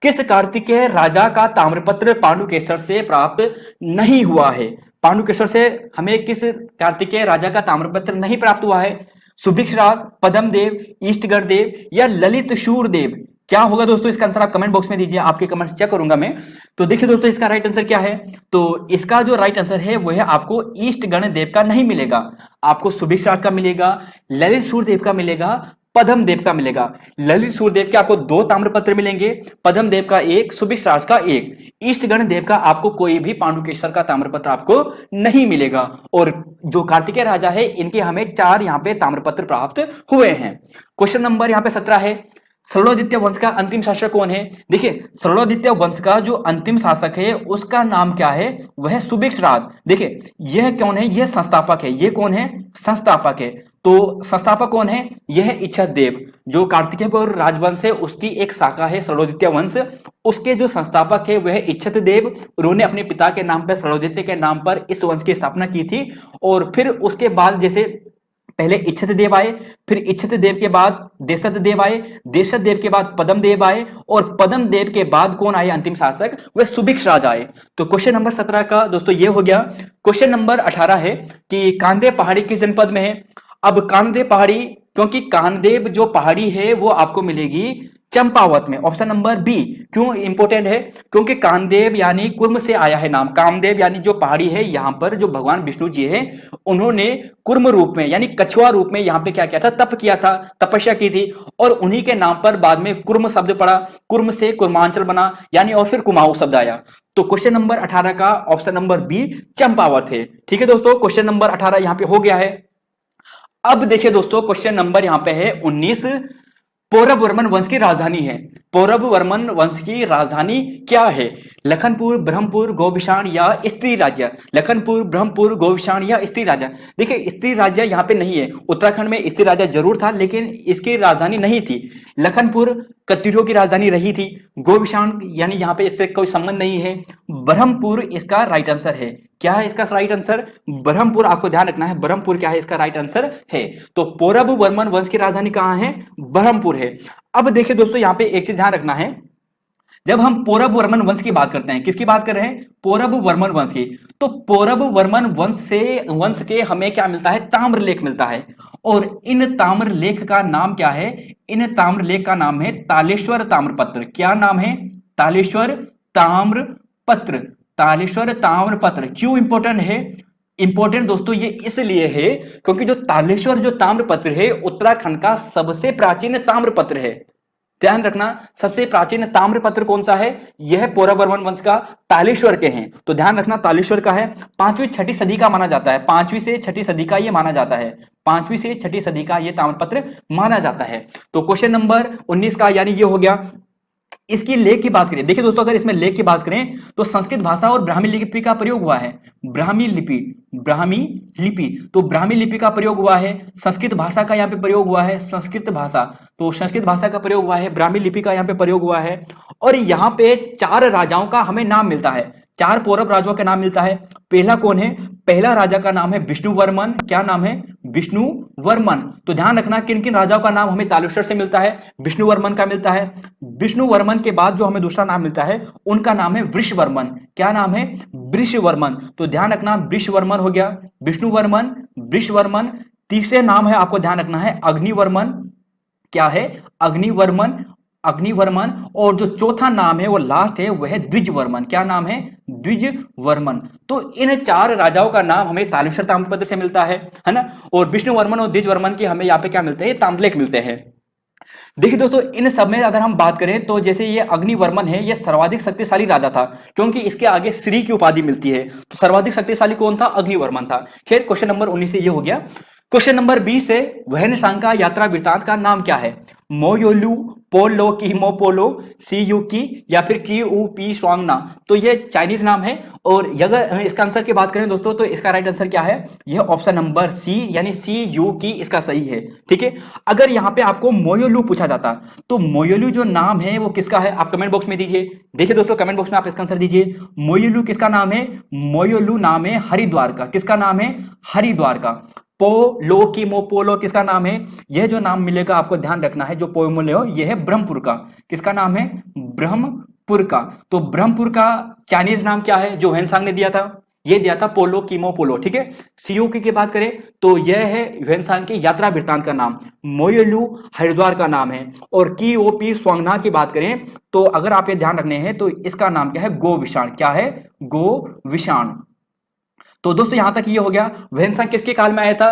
किस कार्तिकेय राजा का ताम्रपत्र पांडुकेश्वर से प्राप्त नहीं हुआ है? पांडुकेश्वर से हमें किस कार्तिकेय राजा का ताम्रपत्र नहीं प्राप्त हुआ है? सुभिक्षराज, पद्मदेव, ईष्टगढ़ देव या ललित शूरदेव? क्या होगा दोस्तों इसका आंसर? आप कमेंट बॉक्स में दीजिए, आपके कमेंट्स चेक करूंगा मैं। तो देखिए दोस्तों इसका राइट आंसर क्या है? तो इसका जो राइट आंसर है वह है आपको ईष्टगण देव का नहीं मिलेगा, आपको सुभिक्षराज का मिलेगा, ललित सूर्यदेव का मिलेगा, पद्म देव का मिलेगा। ललित सूर्यदेव के आपको 2 ताम्रपत्र मिलेंगे, पद्म देव का 1, सुभिक्षराज का 1। ईष्टगण देव का आपको कोई भी पांडुकेश्वर का ताम्रपत्र आपको नहीं मिलेगा। और जो कार्तिकेय राजा है इनके हमें 4 यहाँ पे ताम्रपत्र प्राप्त हुए हैं। क्वेश्चन नंबर यहाँ पे 17 है, सरोलादित्य वंश का अंतिम शासक कौन है? देखिए, सरोलादित्य वंश का जो अंतिम शासक है उसका नाम क्या है? वह सुभिक्ष राज। देखिए, यह कौन है? यह संस्थापक है। यह कौन है? संस्थापक है। तो संस्थापक कौन है? यह इच्छत देव, जो कार्तिकेय राजवंश है उसकी एक शाखा है सरोलादित्य वंश। उसके जो संस्थापक है वह इच्छत देव। उन्होंने अपने पिता के नाम पर, सरोलादित्य के नाम पर इस वंश की स्थापना की थी। और फिर उसके बाद जैसे पहले इच्छत देव आए, फिर इच्छत देव के बाद देशत देव आए, देशत देव के बाद पद्म देव आए, और पद्म देव के बाद कौन आए अंतिम शासक? वह सुभिक्ष राज आए। तो क्वेश्चन नंबर 17 का दोस्तों ये हो गया। क्वेश्चन नंबर 18 है कि कांदेव पहाड़ी किस जनपद में है? अब कांदेव पहाड़ी, क्योंकि कांदेव जो पहाड़ी है वो आपको मिलेगी चंपावत में। Option number B. क्यों इंपॉर्टेंट है? क्योंकि कामदेव यानी कुर्म से आया है नाम। कामदेव यानी जो पहाड़ी है, यहां पर जो भगवान विष्णु जी है उन्होंने कुर्म रूप में यानी कछुआ रूप में यहां पे क्या किया था? तप किया था, तपस्या की थी, और उन्हीं के नाम पर बाद में कुर्म शब्द पड़ा। कुर्म से कुर्मांचल बना, यानी और फिर कुमाऊं शब्द आया। तो क्वेश्चन नंबर 18 का ऑप्शन नंबर बी चंपावत है। ठीक है दोस्तों, क्वेश्चन नंबर 18 यहां पे हो गया है। अब देखिए दोस्तों, क्वेश्चन नंबर यहां पे है 19। पौरव वर्मन वंश की राजधानी है। पौरव वर्मन वंश की राजधानी क्या है? लखनपुर, ब्रह्मपुर, गोविशाण या स्त्री राज्य? लखनपुर, ब्रह्मपुर, गोविशाण या स्त्री राज्य? देखिए, स्त्री राज्य यहां पे नहीं है। उत्तराखंड में स्त्री राज्य जरूर था, लेकिन इसकी राजधानी नहीं थी। लखनपुर कत्यूरों की राजधानी रही थी। गोविशाण यानी यहां पे इससे कोई संबंध नहीं है। ब्रह्मपुर इसका राइट आंसर है। क्या है इसका राइट आंसर? ब्रह्मपुर। आपको ध्यान रखना है, ब्रह्मपुर क्या है इसका राइट आंसर है। तो पौरव वर्मन वंश की राजधानी कहां है? ब्रह्मपुर है। अब देखिए दोस्तों, यहां पे एक चीज ध्यान रखना है, जब हम पौरव वर्मन वंश की बात करते हैं, किसकी बात कर रहे हैं? पौरव वर्मन वंश की। तो पौरव वर्मन वंश के हमें क्या मिलता है? ताम्रलेख मिलता है। और इन ताम्रलेख का नाम क्या है? इन ताम्रलेख का नाम है तालेश्वर ताम्रपत्र। क्या नाम है? तालेश्वर ताम्रपत्र। तालेश्वर ताम्रपत्र क्यों इंपॉर्टेंट है? इंपॉर्टेंट दोस्तों ये इसलिए है क्योंकि जो तालेश्वर जो ताम्रपत्र है उत्तराखंड का सबसे प्राचीन ताम्रपत्र है। ध्यान रखना, सबसे प्राचीन ताम्रपत्र कौन सा है? यह पौरव वर्मन वंश का तालेश्वर के हैं। तो ध्यान रखना, तालेश्वर का है। 5वीं-6ठी सदी का माना जाता है। 5वीं से 6ठी सदी का यह माना जाता है। 5वीं से 6ठी सदी का यह ताम्रपत्र माना जाता है। तो क्वेश्चन नंबर 19 का यानी यह हो गया। इसकी लेख की बात करें, देखिए दोस्तों, अगर इसमें लेख की बात करें तो संस्कृत भाषा और ब्राह्मी लिपि का प्रयोग हुआ है। ब्राह्मी लिपि, ब्राह्मी लिपि, तो ब्राह्मी लिपि का प्रयोग हुआ है। संस्कृत भाषा का यहाँ पे प्रयोग हुआ है, संस्कृत भाषा, तो संस्कृत भाषा का प्रयोग हुआ है। ब्राह्मी लिपि का यहाँ पे प्रयोग हुआ है। और यहाँ पे 4 राजाओं का हमें नाम मिलता है। 4 पौरव राजाओं का नाम मिलता है। पहला कौन है? पहला राजा का नाम है विष्णुवर्मन। क्या नाम है? विष्णुवर्मन। तो ध्यान रखना, किन किन राजाओं का नाम हमें तालेश्वर से मिलता है? विष्णुवर्मन का मिलता है। विष्णुवर्मन के बाद जो हमें दूसरा नाम मिलता है उनका नाम है वृषवर्मन। क्या नाम है? वृषवर्मन। तो ध्यान रखना, वृषवर्मन हो गया, विष्णुवर्मन, वृषवर्मन। तीसरे नाम है, आपको ध्यान रखना है, अग्निवर्मन। क्या है? अग्निवर्मन, अग्निवर्मन। और जो चौथा नाम है वो लास्ट है, वह है द्विजवर्मन। क्या नाम है? द्विजवर्मन। तो इन 4 राजाओं का नाम हमें तालेश्वर ताम्रपत्र से मिलता है ना। और विष्णुवर्मन और द्विजवर्मन के हमें यहाँ पे क्या मिलते हैं? ताम्रलेख मिलते हैं। देखिए दोस्तों, इन सब में अगर हम बात करें तो जैसे ये अग्निवर्मन है, ये सर्वाधिक शक्तिशाली राजा था, क्योंकि इसके आगे श्री की उपाधि मिलती है। तो सर्वाधिक शक्तिशाली कौन था? अग्निवर्मन था। खैर, क्वेश्चन नंबर 19 से ये हो गया। क्वेश्चन नंबर 20 है, वहनसांग का यात्रा वृत्तांत का नाम क्या है? मोयोलू, पोलो की मोपोलो, सी यू की, या फिर की ऊ पी स्वांगना। तो ये चाइनीज नाम है। और अगर इसका आंसर की बात करें दोस्तों तो इसका राइट आंसर क्या है? यह ऑप्शन नंबर सी यानी सी यू की इसका सही है। ठीक है, अगर यहां पे आपको मोयोलू पूछा जाता तो मोयोलू जो नाम है वो किसका है? आप कमेंट बॉक्स में दीजिए। देखिए दोस्तों, कमेंट बॉक्स में आप इसका आंसर दीजिए। मोयोलू किसका नाम है? मोयोलू नाम है हरिद्वार का। किसका नाम है? हरिद्वार का। पोलो की मोपोलो किसका नाम है? यह जो नाम मिलेगा आपको ध्यान रखना है, जो पोमोलो यह है ब्रह्मपुर का। किसका नाम है? ब्रह्मपुर का। तो ब्रह्मपुर का चाइनीज नाम क्या है जो वहनसांग ने दिया था? ये दिया था पोलो कीमो पोलो। ठीक है, सीओकी की बात करें तो यह है वहनसांग की यात्रा वृत्तांत का नाम। मोयोलू हरिद्वार का नाम है। और की ओ पी स्वांगना की बात करें तो अगर आप ये ध्यान रखने हैं तो इसका नाम क्या है? गोविशाण। क्या है? गोविशाण। तो दोस्तों यहां तक ये हो गया। वहनसांग किसके काल में आया था?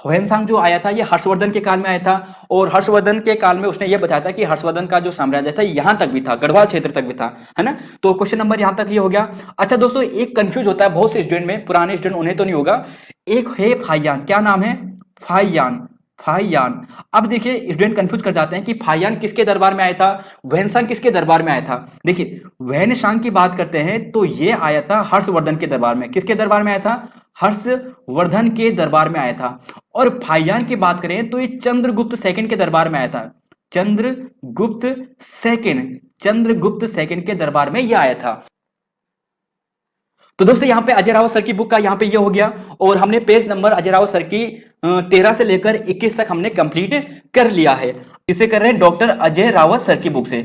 वहनसांग जो आया था ये हर्षवर्धन के काल में आया था। और हर्षवर्धन के काल में उसने ये बताया था कि हर्षवर्धन का जो साम्राज्य था यहां तक भी था, गढ़वाल क्षेत्र तक भी था, है ना। तो क्वेश्चन नंबर यहां तक ये हो गया। अच्छा दोस्तों, एक कंफ्यूज होता है बहुत से स्टूडेंट में, पुराने स्टूडेंट उन्हें तो नहीं होगा। एक है फाइयान। क्या नाम है? फाइयान। फाहियान। अब देखिए स्टूडेंट कंफ्यूज कर जाते हैं कि फाहियान किसके दरबार में आया था, वैनसांग किसके दरबार में आया था। देखिए वैनसांग की बात करते हैं तो ये आया था हर्षवर्धन के दरबार में। किसके दरबार में आया था, हर्षवर्धन के दरबार में आया था। और फाहियान की बात करें तो ये चंद्रगुप्त सेकंड के दरबार में आया था। चंद्रगुप्त सेकंड के दरबार में यह आया था। तो दोस्तों यहाँ पे अजय रावत सर की बुक का यहाँ पे ये हो गया, और हमने page number Ajay Rawat sir की 13 से लेकर 21 तक हमने कंप्लीट कर लिया है। इसे कर रहे हैं डॉक्टर अजय रावत सर की बुक से।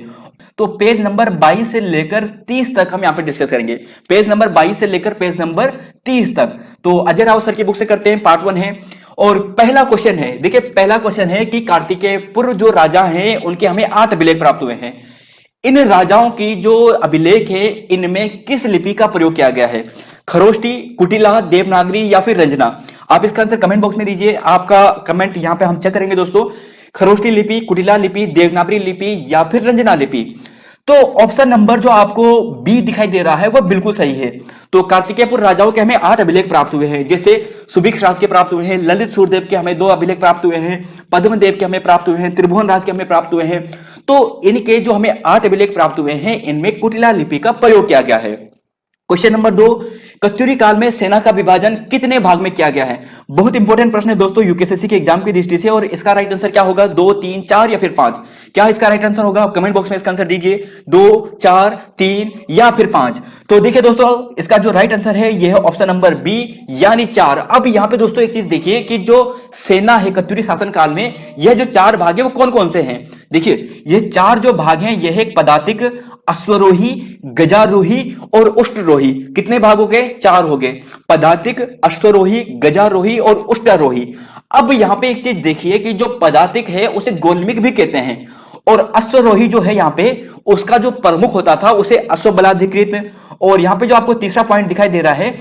तो पेज नंबर 22 से लेकर 30 तक हम यहाँ पे डिस्कस करेंगे। पेज नंबर 22 से लेकर पेज नंबर 30 तक तो अजय रावत सर की बुक से करते हैं, पार्ट 1 है। और पहला क्वेश्चन है, देखिए पहला क्वेश्चन है कि कार्तिकेय पूर्व जो राजा हैं उनके हमें 8 अभिलेख प्राप्त हुए हैं। इन राजाओं की जो अभिलेख है इनमें किस लिपि का प्रयोग किया गया है, खरोष्टी, कुटिला, देवनागरी या फिर रंजना। आप इसका आंसर कमेंट बॉक्स में दीजिए, आपका कमेंट यहां पे हम चेक करेंगे दोस्तों। खरोष्टी लिपि, कुटिला लिपि, देवनागरी लिपि या फिर रंजना लिपि। तो ऑप्शन नंबर जो आपको बी दिखाई दे रहा है वह बिल्कुल सही है। तो कार्तिकेयपुर राजाओं के हमें 8 अभिलेख प्राप्त हुए हैं, जैसे सुभिक्ष राज के प्राप्त हुए हैं, ललित सूर्यदेव के हमें 2 अभिलेख प्राप्त हुए हैं, पद्मदेव के हमें प्राप्त हुए हैं, त्रिभुवन राज के हमें प्राप्त हुए हैं। तो इनके जो हमें 8 अभिलेख प्राप्त हुए हैं इनमें कुटिला लिपि का प्रयोग किया गया है। क्वेश्चन नंबर 2, कत्यूरी काल में सेना का विभाजन कितने भाग में किया गया है। बहुत इंपॉर्टेंट प्रश्न है दोस्तों यूपीएससी के एग्जाम की दृष्टि से, और इसका राइट आंसर क्या होगा, 2, 3, 4 या फिर 5। क्या इसका राइट आंसर होगा, आप कमेंट बॉक्स में इसका आंसर दीजिए, 2, 4, 3 या फिर 5। तो देखिए दोस्तों इसका जो राइट आंसर है यह है ऑप्शन नंबर बी यानी 4। अब यहां पे दोस्तों एक चीज देखिए कि जो सेना है कत्यूरी शासन काल में, यह जो 4 भाग है वो कौन कौन से हैं। देखिए ये 4 जो भाग हैं यह है पदातिक, अश्वरोही, गजारोही और उष्ट्रोही। कितने भाग हो गए, 4 हो गए, पदातिक, अश्वरोही, गजारोही और उष्ट्रोही। अब यहां पे एक चीज देखिए कि जो पदातिक है उसे गोलमिक भी कहते हैं, और अश्वरोही जो है यहां पे उसका जो प्रमुख होता था उसे अश्वबलाधिकृत। और यहां पे जो आपको तीसरा पॉइंट दिखाई दे रहा है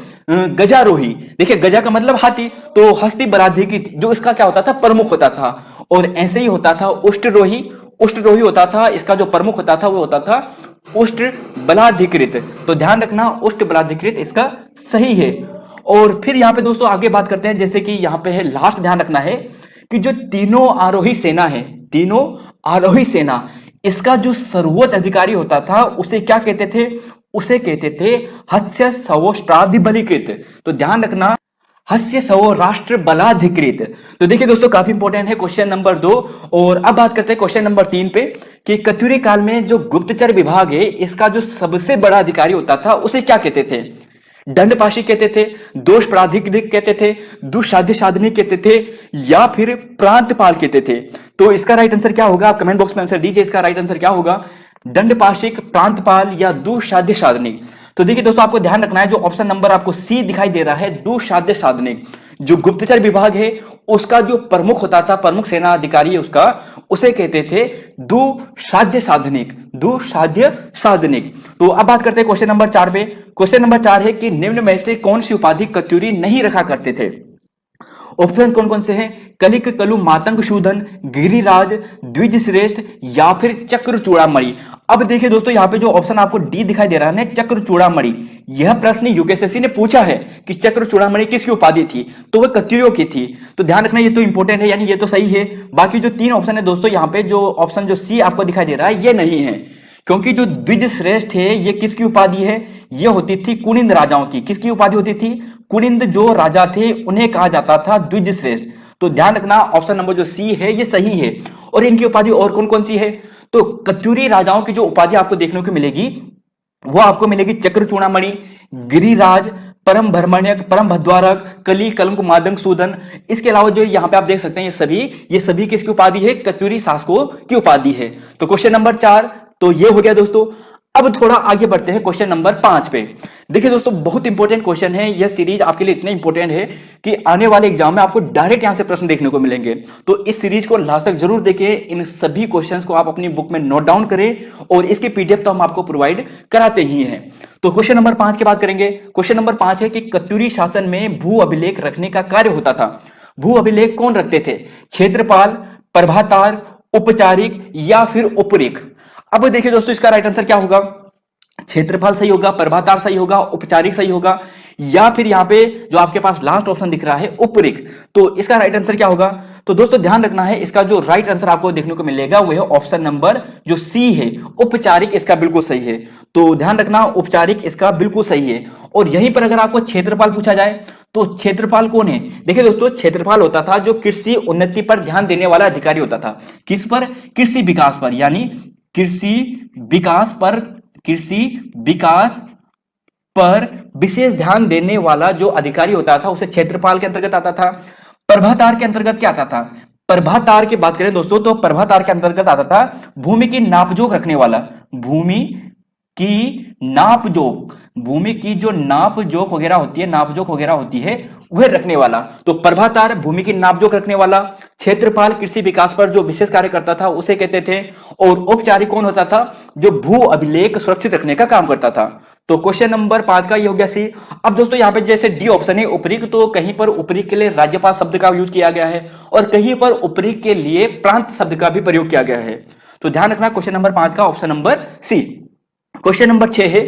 गजारोही, देखिए गजा का मतलब हाथी, तो हस्ती बलाधिकृत जो इसका क्या होता था, प्रमुख होता था। और ऐसे ही होता था उष्ट्रोही, उष्ट्रोही होता था, इसका जो प्रमुख होता था वो होता था उष्ट्र बलाधिकृत। तो ध्यान रखना उष्ट्र बलाधिकृत इसका सही है। और फिर यहां पे दोस्तों आगे बात करते हैं, जैसे कि यहां पे है लास्ट ध्यान रखना है कि जो तीनों आरोही सेना है, तीनों आरोही सेना, इसका जो सर्वोच्च अधिकारी होता था उसे क्या कहते थे, उसे कहते थे हस्य सवोष्ट्राधिबलीकृत। तो ध्यान रखना हस्य सवो राष्ट्र बलाधिकृत। तो देखिए दोस्तों काफी इंपॉर्टेंट है क्वेश्चन नंबर 2। और अब बात करते हैं क्वेश्चन नंबर 3 पे कि कत्यूरी काल में जो गुप्तचर विभाग है इसका जो सबसे बड़ा अधिकारी होता था उसे क्या कहते थे, दंडपाशी कहते थे, दोष प्राधिकृत कहते थे, दुशाध्य साधनी कहते थे या फिर प्रांतपाल कहते थे। तो इसका राइट आंसर क्या होगा, आप कमेंट बॉक्स में आंसर दीजिए, इसका राइट आंसर क्या होगा, दंडपाशिक, प्रांतपाल या दुशाध्य साधनी। तो देखिए दोस्तों आपको ध्यान रखना है जो ऑप्शन नंबर आपको सी दिखाई दे रहा है दुशाध्य साधनिक, जो गुप्तचर विभाग है उसका जो प्रमुख होता था, प्रमुख सेना अधिकारी है उसका, उसे कहते थे दुशाध्य साधनिक, दुशाध्य साधनिक। तो अब बात करते हैं क्वेश्चन नंबर 4 पे। क्वेश्चन नंबर 4 है कि निम्न में से कौन सी उपाधि कत्यूरी नहीं रखा करते थे। ऑप्शन कौन कौन से हैं, कलिक, कलु, मातंग शूदन, गिरिराज, द्विज श्रेष्ठ या फिर चक्र चूड़ामणि। अब देखिए दोस्तों यहाँ पे जो ऑप्शन आपको डी दिखाई दे रहा है चक्र चूड़ामणि, यह प्रश्न यूपीएससी ने पूछा है कि चक्र चूड़ामणि किसकी उपाधि थी, तो वह कत्यूरियों की थी। तो ध्यान रखना ये तो इंपॉर्टेंट है, यानी ये तो सही है। बाकी जो 3 ऑप्शन है दोस्तों यहाँ पे जो ऑप्शन जो सी आपको दिखाई दे रहा है ये नहीं है, क्योंकि जो द्विज श्रेष्ठ है ये किसकी उपाधि है, ये होती थी कुनिंद राजाओं की। किसकी उपाधि होती थी, कुनिंद जो राजा थे उन्हें कहा जाता था द्विज श्रेष्ठ। तो ध्यान रखना ऑप्शन नंबर जो सी है ये सही है। और इनकी उपाधि और कौन कौन सी है, तो कत्यूरी राजाओं की जो उपाधि आपको देखने को मिलेगी वो आपको मिलेगी चक्र चूड़ामणि, गिरिराज, परम भ्रमण्यक, परम भद्वारक, कली, कलंक, मादंग सूदन। इसके अलावा जो यहाँ पे आप देख सकते हैं ये सभी किसकी उपाधि है, कत्यूरी शासकों की उपाधि है। तो क्वेश्चन नंबर 4 तो ये हो गया दोस्तों। अब थोड़ा आगे बढ़ते हैं क्वेश्चन नंबर 5 पे। देखिए दोस्तों बहुत इंपॉर्टेंट क्वेश्चन है, यह सीरीज आपके लिए इतने इंपॉर्टेंट है कि आने वाले एग्जाम में आपको डायरेक्ट यहां से प्रश्न देखने को मिलेंगे। तो इस सीरीज को लास्ट तक जरूर देखें, इन सभी क्वेश्चंस को आप अपनी बुक में नोट डाउन करें, और इसके पीडीएफ तो हम आपको प्रोवाइड कराते ही हैं। तो क्वेश्चन नंबर 5 की बात करेंगे। क्वेश्चन नंबर 5 है कि कत्यूरी शासन में भू अभिलेख रखने का कार्य होता था। भू अभिलेख कौन रखते थे, क्षेत्रपाल, प्रभातार, उपचारिक या फिर उपरिक। अब देखिए दोस्तों इसका राइट आंसर क्या होगा, क्षेत्रफल सही होगा, प्रभातार सही होगा, उपचारिक सही होगा या फिर यहाँ पे जो आपके पास लास्ट ऑप्शन दिख रहा है उपरिक। तो इसका राइट आंसर क्या होगा? तो दोस्तों ध्यान रखना है, इसका जो राइट आंसर आपको देखने को मिलेगा वो है ऑप्शन नंबर जो सी है, उपचारिक, इसका बिल्कुल सही है। तो ध्यान रखना, उपचारिक इसका बिल्कुल सही है। और यहीं पर अगर आपको क्षेत्रपाल पूछा जाए तो क्षेत्रपाल कौन है? देखिए दोस्तों, क्षेत्रपाल होता था जो कृषि उन्नति पर ध्यान देने वाला अधिकारी होता था। किस पर? कृषि विकास पर, यानी कृषि विकास पर, कृषि विकास पर विशेष ध्यान देने वाला जो अधिकारी होता था उसे क्षेत्रपाल के अंतर्गत आता था। प्रभातार के अंतर्गत क्या आता था? प्रभातार की बात करें दोस्तों तो प्रभातार के अंतर्गत आता था भूमि की नापजोख रखने वाला, भूमि की नापजोख, भूमि की जो नापजोख वगैरह होती है, नापजोख वगैरह होती है वह रखने वाला। तो प्रभातार भूमि की नापजोख रखने वाला, क्षेत्रपाल कृषि विकास पर जो विशेष कार्य करता था उसे कहते थे। और औपचारिक कौन होता था? जो भू अभिलेख सुरक्षित रखने का काम करता था। तो क्वेश्चन नंबर 5 का ये हो गया सी। अब दोस्तों यहाँ पे जैसे डी ऑप्शन है उपरिक, तो कहीं पर उपरिक के लिए राज्यपाल शब्द का यूज किया गया है और कहीं पर उपरिक के लिए प्रांत शब्द का भी प्रयोग किया गया है। तो ध्यान रखना, क्वेश्चन नंबर 5 का option number C. Question number 6 है,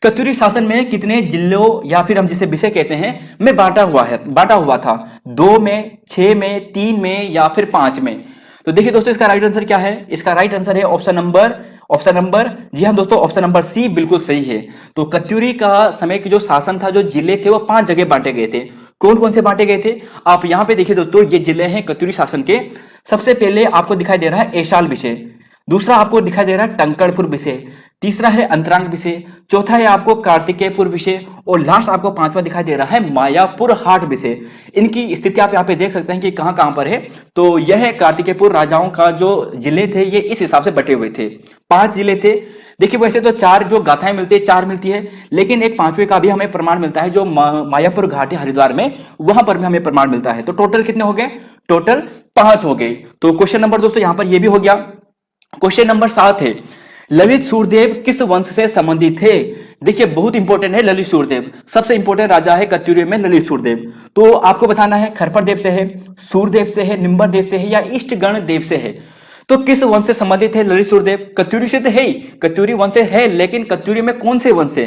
कत्यूरी शासन में कितने जिलों या फिर हम जिसे विषय कहते हैं में बांटा हुआ था? 2 में, 6 में, 3 में या फिर 5 में? तो देखिए दोस्तों, इसका राइट आंसर क्या है? इसका राइट आंसर है ऑप्शन नंबर, जी हाँ दोस्तों, ऑप्शन नंबर सी बिल्कुल सही है। तो कत्यूरी का समय की जो शासन था, जो जिले थे वो 5 जगह बांटे गए थे। कौन कौन से बांटे गए थे? आप यहां पे देखिए दोस्तों, ये जिले हैं कत्यूरी शासन के। सबसे पहले आपको दिखाई दे रहा है ऐशाल विषय, दूसरा आपको दिखाई दे रहा है टंकड़पुर विषय, तीसरा है अंतरांग विषय, चौथा है आपको कार्तिकेयपुर विषय और लास्ट आपको 5वां दिखाई दे रहा है मायापुर हाट विषय। इनकी स्थिति आप यहाँ पे देख सकते हैं कि कहां कहां पर है। तो यह कार्तिकेयपुर राजाओं का जो जिले थे ये इस हिसाब से बटे हुए थे, 5 जिले थे। देखिए वैसे तो 4 जो गाथाएं मिलती है, 4 मिलती है, लेकिन एक 5वें का भी हमें प्रमाण मिलता है जो मायापुर घाटी हरिद्वार में, वहां पर भी हमें प्रमाण मिलता है। तो टोटल कितने हो गए? टोटल 5 हो गए। तो क्वेश्चन नंबर दोस्तों यहाँ पर ये भी हो गया। क्वेश्चन नंबर 7 है, ललित सूर्यदेव किस वंश से संबंधित थे? देखिए बहुत इंपॉर्टेंट है ललित सूर्यदेव, सबसे इंपॉर्टेंट राजा है कत्यूरी में ललित सूर्यदेव। तो आपको बताना है खरपर देव से है, सूर्यदेव से है, निम्बर देव से है या इष्टगण देव से है। तो किस वंश से संबंधित है ललित सूर्यदेव? कत्यूरी से है ही, कत्यूरी वंश से है, लेकिन कत्यूरी में कौन से वंश से?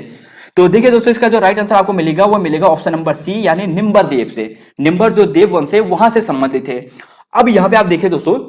तो देखिए दोस्तों, इसका जो राइट आंसर आपको मिलेगा वो मिलेगा ऑप्शन नंबर सी, यानी निम्बर देव से। निम्बर जो देव वंश है वहां से संबंधित है। अब यहां पे आप देखिए दोस्तों,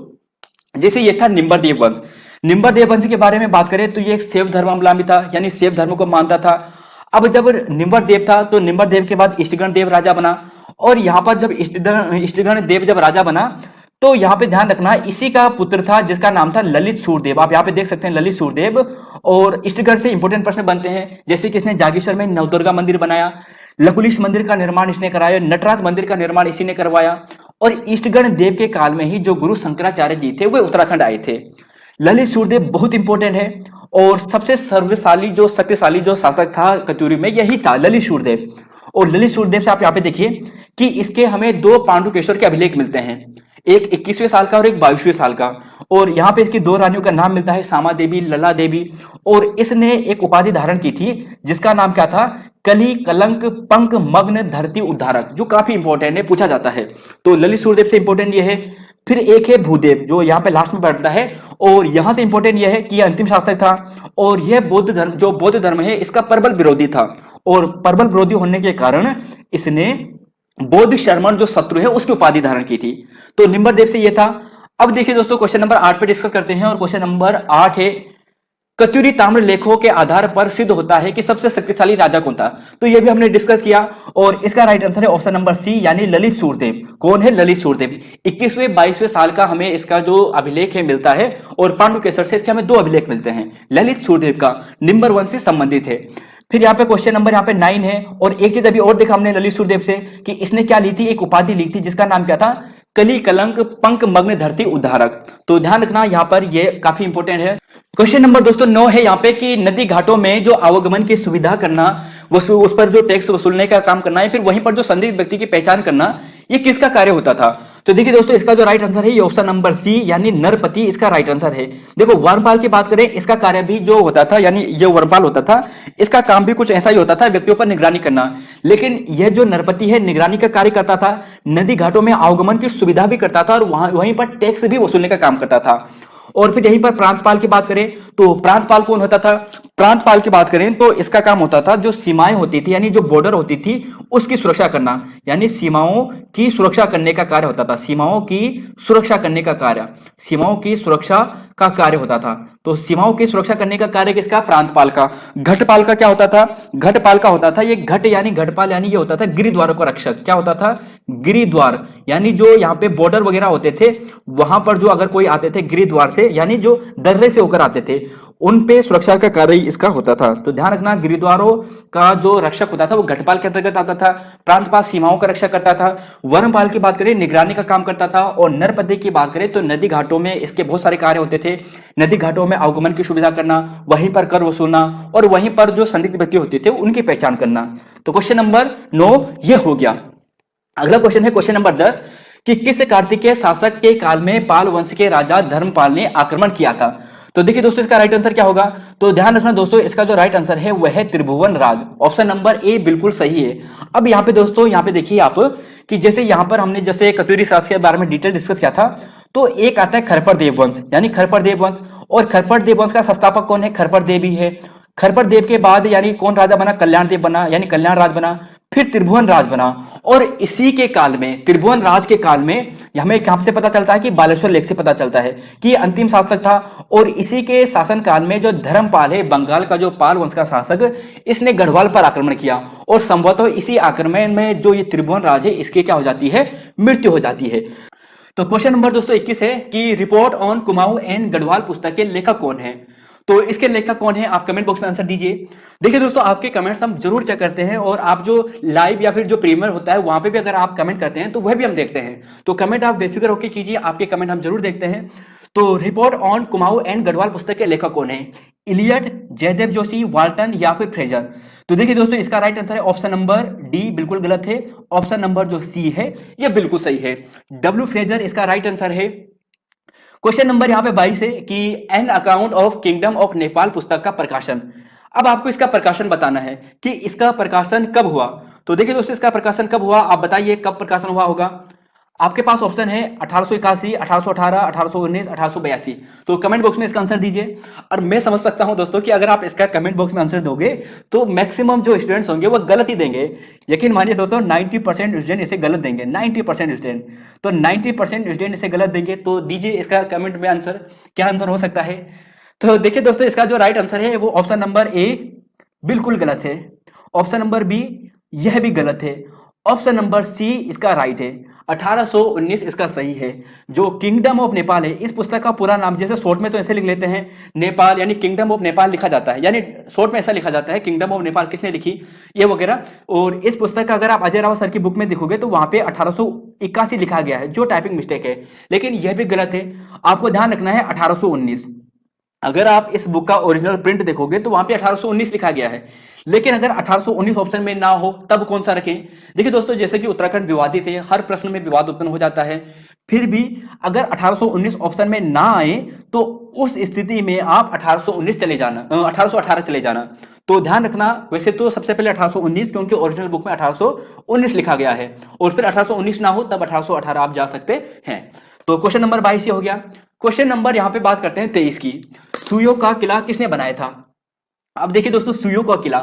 जैसे ये था निम्बर देव वंश, निम्बर देव वंश के बारे में बात करें तो ये एक शैव धर्मावलंबी था, यानी शैव धर्म को मानता था। अब जब निम्बर देव था तो निम्बर देव के बाद इष्टगण देव राजा बना, और यहां पर जब इष्टगण देव जब राजा बना तो यहां पे ध्यान रखना इसी का पुत्र था जिसका नाम था ललित सूर्यदेव। आप यहां पे देख सकते हैं ललित सूर्यदेव। और इष्टगण से इंपॉर्टेंट प्रश्न बनते हैं, जैसे कि इसने जागेश्वर में नवदुर्गा मंदिर बनाया, लकुलिश मंदिर का निर्माण इसने कराया, नटराज मंदिर का निर्माण इसी ने करवाया। और इष्टगण देव के काल में ही जो गुरु शंकराचार्य जी थे वे उत्तराखंड आए थे। ललित सूर्यदेव बहुत इंपॉर्टेंट है और सबसे सर्वशाली जो शक्तिशाली जो शासक था कत्यूरी में यही था ललित सूर्यदेव। और ललित सूर्यदेव से आप यहाँ पे देखिए कि इसके हमें 2 पांडुकेश्वर के अभिलेख मिलते हैं, एक 21वें साल का और एक 22वें साल का। और यहाँ पे इसकी 2 रानियों का नाम मिलता है, सामा देवी, लला देवी। और इसने एक उपाधि धारण की थी जिसका नाम क्या था? कली कलंक पंक मग्न धरती उद्धारक, जो काफी इंपॉर्टेंट है, पूछा जाता है। तो ललित सूर्यदेव से इंपॉर्टेंट ये है। फिर एक है भूदेव जो यहाँ पे लास्ट में बैठता है, और यहां से इंपॉर्टेंट यह है कि यह अंतिम शासक था और यह बौद्ध धर्म, जो बौद्ध धर्म है इसका प्रबल विरोधी था। और प्रबल विरोधी होने के कारण इसने बौद्ध शर्मण जो शत्रु है उसकी उपाधि धारण की थी। तो निम्बर देव से यह था। अब देखिए दोस्तों, क्वेश्चन नंबर 8 पे डिस्कस करते हैं, और क्वेश्चन नंबर 8 है, कत्यूरी ताम्र लेखों के आधार पर सिद्ध होता है कि सबसे शक्तिशाली राजा कौन था? तो यह भी हमने डिस्कस किया और इसका राइट आंसर है ऑप्शन नंबर सी, यानी ललित सूर्यदेव। कौन है? ललित सूर्यदेव। 21वें 22वें साल का हमें इसका जो अभिलेख है मिलता है, और पांडुकेश्वर से इसके हमें 2 अभिलेख मिलते हैं। ललित सूर्यदेव का निम्बर वंश से संबंधित है। फिर यहाँ पे क्वेश्चन नंबर यहाँ पे 9 है, और एक चीज अभी और देखा हमने ललित सूर्यदेव से कि इसने क्या ली थी, एक उपाधि ली थी जिसका नाम क्या था? कली कलंक पंक मग्न धरती उद्धारक। तो ध्यान रखना यहाँ पर ये काफी इंपॉर्टेंट है। क्वेश्चन नंबर दोस्तों 9 है यहाँ पे कि नदी घाटों में जो आवागमन की सुविधा करना, उस पर जो टैक्स वसूलने का काम करना है, फिर वहीं पर जो संदिग्ध व्यक्ति की पहचान करना, ये किसका कार्य होता था? तो देखिए दोस्तों, इसका जो राइट आंसर है ये ऑप्शन नंबर सी, यानी नरपति इसका राइट आंसर है। देखो वर्मपाल की बात करें, इसका कार्य भी जो होता था, यानी ये वर्मपाल होता था, इसका काम भी कुछ ऐसा ही होता था, व्यक्तियों पर निगरानी करना। लेकिन यह जो नरपति है निगरानी का कार्य करता था, नदी घाटों में आवागमन की सुविधा भी करता था, और वहीं पर टैक्स भी वसूलने का काम करता था। और फिर यहीं पर प्रांतपाल की बात करें तो प्रांतपाल कौन होता था? प्रांतपाल की बात करें तो इसका काम होता था जो सीमाएं होती थी यानी जो बॉर्डर होती थी उसकी सुरक्षा करना, यानी सीमाओं की सुरक्षा करने का कार्य होता था। सीमाओं की सुरक्षा करने का कार्य, सीमाओं की सुरक्षा का कार्य होता था। तो सीमाओं की सुरक्षा करने का कार्य किसका? प्रांतपाल का। घटपाल का क्या होता था? घटपाल का होता था ये घट यानी घटपाल यानी ये होता था गिरिद्वारों का रक्षक। क्या होता था? गिरिद्वार, यानी जो यहाँ पे बॉर्डर वगैरह होते थे वहां पर जो अगर कोई आते थे गिरिद्वार से यानी जो दर्रे से होकर आते थे उन पे सुरक्षा का कार्य इसका होता था। तो ध्यान रखना, गिरिद्वारों का जो रक्षक होता था वो घटपाल के अंतर्गत आता था। प्रांतपाल सीमाओं का रक्षा करता था। वर्णपाल की बात करें निगरानी का काम करता था। और नरपति की बात करें तो नदी घाटों में इसके बहुत सारे कार्य होते थे। नदी घाटों में आवागमन की सुविधा करना, वहीं पर कर वसूलना और वहीं पर जो संदिग्ध व्यक्ति होते थे उनकी पहचान करना। तो क्वेश्चन नंबर 9 ये हो गया। अगला क्वेश्चन है क्वेश्चन नंबर 10 कि किस कार्तिकेय शासक के काल में पाल वंश के राजा धर्मपाल ने आक्रमण किया था? तो देखिए दोस्तों इसका राइट आंसर क्या होगा? तो ध्यान रखना दोस्तों, इसका जो राइट आंसर है वह है त्रिभुवन राज। ऑप्शन नंबर ए बिल्कुल सही है। अब यहाँ पे दोस्तों, यहाँ पे देखिए आप कि जैसे यहाँ पर हमने जैसे कत्यूरी शासक के बारे में डिटेल डिस्कस किया था, तो एक आता है खरपर देव वंश यानी खरपर देव वंश। और खरपर देव वंश का संस्थापक कौन है? खरपर देव ही है। खरपर देव के बाद यानी कौन राजा बना? कल्याण देव बना यानी कल्याण राज बना, फिर त्रिभुवन राज बना। और इसी के काल में, त्रिभुवन राज के काल में, हमें कहां से पता चलता है कि बालेश्वर लेख से पता चलता है कि ये अंतिम शासक था। और इसी के शासन काल में जो धर्मपाल है, बंगाल का जो पाल वंश का शासक, इसने गढ़वाल पर आक्रमण किया। और संभवतः इसी आक्रमण में जो ये त्रिभुवन राज है इसकी क्या हो जाती है? मृत्यु हो जाती है। तो क्वेश्चन नंबर दोस्तों 21 है कि report on Kumaon and Garhwal पुस्तक के लेखक कौन है? तो इसके लेखक कौन है? आप कमेंट बॉक्स में आंसर दीजिए। देखिए दोस्तों, आपके कमेंट्स हम जरूर चेक करते हैं और आप जो लाइव या फिर जो प्रीमियर होता है वहां पे भी अगर आप कमेंट करते हैं तो वह भी हम देखते हैं। तो कमेंट आप बेफिक्र होकर कीजिए, आपके कमेंट हम जरूर देखते हैं। तो report on Kumaon and Garhwal पुस्तक के लेखक कौन है? इलियट, जयदेव जोशी, वाल्टन या फिर फ्रेजर? तो देखिए दोस्तों, इसका राइट आंसर है ऑप्शन नंबर डी बिल्कुल गलत है। ऑप्शन नंबर जो सी है यह बिल्कुल सही है। डब्ल्यू फ्रेजर इसका राइट आंसर है। क्वेश्चन नंबर यहाँ पे 22 है कि an account of kingdom of Nepal पुस्तक का प्रकाशन। अब आपको इसका प्रकाशन बताना है कि इसका प्रकाशन कब हुआ। तो देखिए दोस्तों, इसका प्रकाशन कब हुआ आप बताइए, कब प्रकाशन हुआ होगा? आपके पास ऑप्शन है 1881, 1818, 1819, 1882। तो कमेंट बॉक्स में इसका आंसर दीजिए। और मैं समझ सकता हूं दोस्तों कि अगर आप इसका कमेंट बॉक्स में आंसर दोगे तो मैक्सिमम जो स्टूडेंट्स होंगे वो गलत ही देंगे। यकीन मानिए दोस्तों, 90% स्टूडेंट इसे गलत देंगे। 90% स्टूडेंट, तो 90% स्टूडेंट इसे गलत देंगे। तो दीजिए इसका कमेंट में आंसर, क्या आंसर हो सकता है? तो देखिए दोस्तों, इसका जो राइट आंसर है वो ऑप्शन नंबर ए बिल्कुल गलत है। ऑप्शन नंबर बी यह भी गलत है। ऑप्शन नंबर सी इसका राइट है, 1819 इसका सही है। जो किंगडम ऑफ नेपाल है, इस पुस्तक का पूरा नाम जैसे शॉर्ट में तो ऐसे लिख लेते हैं नेपाल, यानी किंगडम ऑफ नेपाल लिखा जाता है, यानी शॉर्ट में ऐसा लिखा जाता है किंगडम ऑफ नेपाल किसने लिखी, ये वगैरह। और इस पुस्तक का अगर आप अजय राव सर की बुक में देखोगे तो वहां पे 1881 लिखा गया है, जो टाइपिंग मिस्टेक है, लेकिन यह भी गलत है। आपको ध्यान रखना है 1819। अगर आप इस बुक का ओरिजिनल प्रिंट देखोगे तो वहां पे 1819 लिखा गया है, लेकिन अगर 1819 ऑप्शन में ना हो तब कौन सा रखें? देखिए दोस्तों, जैसे कि उत्तराखंड विवादित है, हर प्रश्न में विवाद उत्पन्न हो जाता है, फिर भी अगर 1819 ऑप्शन में ना आए तो उस स्थिति में आप 1819 चले जाना, 1818 चले जाना। तो ध्यान रखना, वैसे तो सबसे पहले 1819 क्योंकि ओरिजिनल बुक में 1819 लिखा गया है, और फिर 1819 ना हो तब 1818 आप जा सकते हैं। तो क्वेश्चन नंबर 22 हो गया। क्वेश्चन नंबर यहां पे बात करते हैं 23 की। सुयो का किला किसने बनाया था? अब देखिए दोस्तों, सुयो का किला,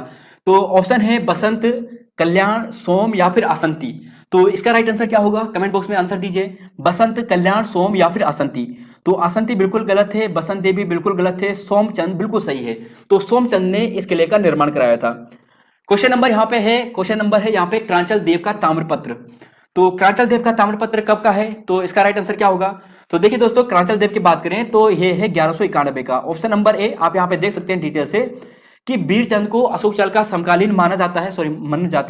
तो ऑप्शन है बसंत, कल्याण, सोम या फिर आसंती। तो इसका राइट आंसर क्या होगा? कमेंट बॉक्स में आंसर दीजिए। बसंत, कल्याण, सोम या फिर आसंती। तो आसंती बिल्कुल गलत है, बसंत देवी बिल्कुल गलत है, सोमचंद बिल्कुल सही है। तो सोमचंद ने इस किले का निर्माण कराया था। क्वेश्चन नंबर यहाँ पे है, क्वेश्चन नंबर है यहाँ पे क्रांचल देव का ताम्रपत्र। तो क्रांचल देव का ताम्रपत्र कब का है? तो इसका राइट आंसर क्या होगा? तो देखिए दोस्तों, क्रांचल देव की बात करें तो ये है 1191 का। ऑप्शन नंबर ए आप यहाँ पे देख सकते हैं डिटेल से कि बीरचंद को अशोक चल का समकालीन माना जाता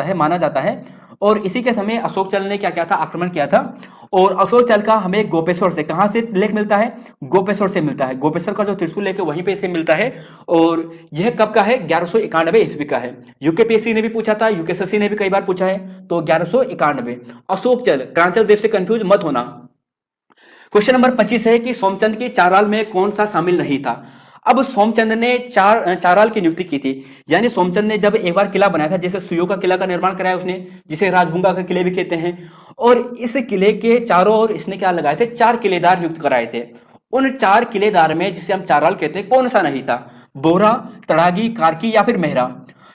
है, माना जाता है। और इसी के समय अशोक चल ने क्या किया था? आक्रमण किया था। और अशोक चल का हमें गोपेश्वर से, कहां से लेख मिलता है? गोपेश्वर से मिलता है। गोपेश्वर का जो त्रिशूल लेख है वहीं पे इसे मिलता है। और यह कब का है? 1191 ईस्वी का है। यूकेपीएससी ने भी पूछा था, यूकेएसएससी ने भी कई बार पूछा है। तो 1191 अशोक चल, क्रांचल देव से कंफ्यूज मत होना। क्वेश्चन नंबर 25 है कि सोमचंद की चाराल में कौन सा शामिल नहीं था? अब सोमचंद ने चाराल की नियुक्ति की थी, यानी सोमचंद ने जब एक बार किला बनाया था, जैसे सुयो का किला का निर्माण कराया उसने, जिसे राजभुंगा का किले भी कहते हैं। और इस किले के चारों ओर इसने क्या लगाए थे? 4 किलेदार नियुक्त कराए थे। उन 4 किलेदार में, जिसे हम चाराल कहते हैं, कौन सा नहीं था? बोरा, तड़ागी, कार्की या फिर मेहरा?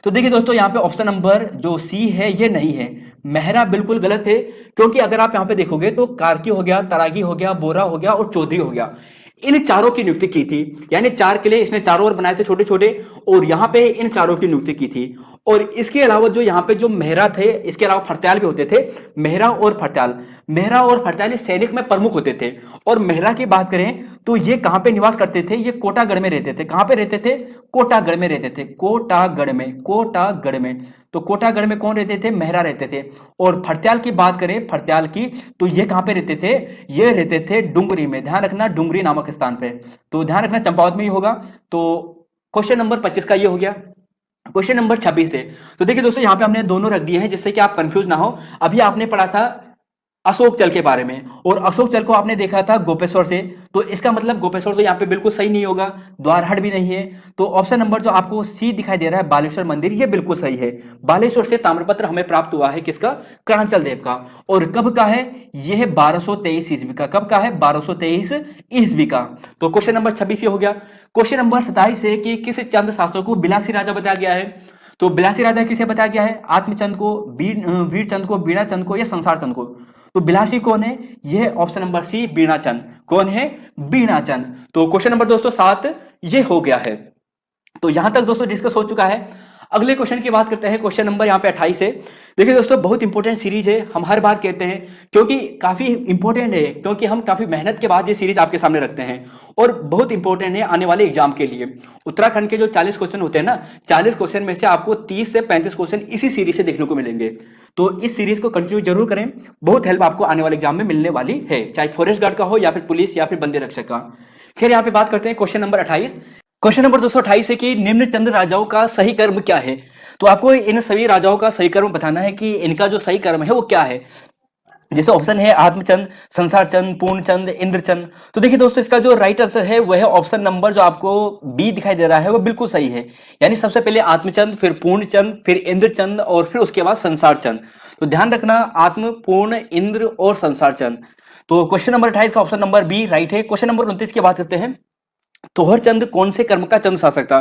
तो देखिए दोस्तों, यहाँ पे ऑप्शन नंबर जो सी है ये नहीं है, मेहरा बिल्कुल गलत है। क्योंकि अगर आप यहाँ पे देखोगे तो कार्की हो गया, तड़ागी हो गया, बोरा हो गया और चौधरी हो गया, इन चारों की नियुक्ति की थी। यानी 4 किले इसने चारों ओर बनाए थे छोटे छोटे, और यहाँ पे इन चारों की नियुक्ति की थी। और इसके अलावा जो यहाँ पे जो मेहरा थे, इसके अलावा फरत्याल भी होते थे। मेहरा और फरत्याल, मेहरा और फरत्याल सैनिक में प्रमुख होते थे। और मेहरा की बात करें तो ये कहां पे निवास करते थे? ये कोटागढ़ में रहते थे। कहां पे रहते थे? कोटागढ़ में रहते थे। कोटागढ़ में, कोटागढ़ में। तो कोटागढ़ में कौन रहते थे? मेहरा रहते थे। और फरत्याल की बात करें, फरत्याल की, तो ये कहां पे रहते थे? ये रहते थे डुंगरी में। ध्यान रखना, डुंगरी नामक स्थान पे। तो ध्यान रखना, चंपावत में ही होगा। तो क्वेश्चन नंबर 25 का ये हो गया। क्वेश्चन नंबर 26 है। तो देखिए दोस्तों, यहां पे हमने दोनों रख दिए हैं जिससे कि आप कंफ्यूज ना हो। अभी आपने पढ़ा था अशोक चल के बारे में, और अशोक चल को आपने देखा था गोपेश्वर से। तो इसका मतलब गोपेश्वर तो यहाँ पे बिल्कुल सही नहीं होगा, द्वारहट भी नहीं है। तो ऑप्शन नंबर जो आपको सी दिखाई दे रहा है, बालेश्वर मंदिर, ये बिल्कुल सही है। बालेश्वर से ताम्रपत्र हमें प्राप्त हुआ है, किसका? क्रांचल देव का। और कब का है? यह है 1223 ईस्वी का। कब का है? 1223 ईस्वी का। तो क्वेश्चन नंबर 26 ये हो गया। क्वेश्चन नंबर 27 है कि किस चंद शासक को बिलासी राजा बताया गया है? तो बिलासी राजा किसे बताया गया है? आत्मचंद को, वीर चंद को, बीणा चंद को या संसार चंद को? तो बिलासी कौन है? यह ऑप्शन नंबर सी, बीणा चंद। कौन है? बीणा चंद। तो क्वेश्चन नंबर दोस्तों 7 ये हो गया है। तो यहां तक दोस्तों डिस्कस हो चुका है। अगले क्वेश्चन की बात करते हैं। क्वेश्चन नंबर यहाँ पे 28 है। देखिए दोस्तों, बहुत इंपॉर्टेंट सीरीज है, हम हर बार कहते हैं, क्योंकि काफी इंपॉर्टेंट है, क्योंकि हम काफी मेहनत के बाद ये सीरीज आपके सामने रखते हैं, और बहुत इंपॉर्टेंट है आने वाले एग्जाम के लिए। उत्तराखंड के जो 40 क्वेश्चन होते हैं ना, 40 क्वेश्चन में से आपको 30 से 35 क्वेश्चन इसी सीरीज से देखने को मिलेंगे। तो इस सीरीज को कंटिन्यू जरूर करें, बहुत हेल्प आपको आने वाले एग्जाम में मिलने वाली है, चाहे फॉरेस्ट गार्ड का हो या फिर पुलिस या फिर बंदी रक्षक का। खैर, यहाँ पे बात करते हैं क्वेश्चन नंबर 28। क्वेश्चन नंबर 228 है कि निम्न चंद राजाओं का सही कर्म क्या है? तो आपको इन सभी राजाओं का सही कर्म बताना है कि इनका जो सही कर्म है वो क्या है। जैसे ऑप्शन है आत्मचंद, संसार चंद, पूर्णचंद, इंद्रचंद। तो देखिए दोस्तों, इसका जो राइट आंसर है वह है ऑप्शन नंबर जो आपको बी दिखाई दे रहा है, वो बिल्कुल सही है। यानी सबसे पहले आत्मचंद, फिर पूर्णचंद, फिर इंद्रचंद, और फिर उसके बाद संसार चंद। तो ध्यान रखना, आत्म, पूर्ण, इंद्र और संसार चंद। तो क्वेश्चन नंबर 28 का ऑप्शन नंबर बी राइट है। क्वेश्चन नंबर 29 की बात करते हैं। तोहर चंद कौन से कर्म का चंद शासक था?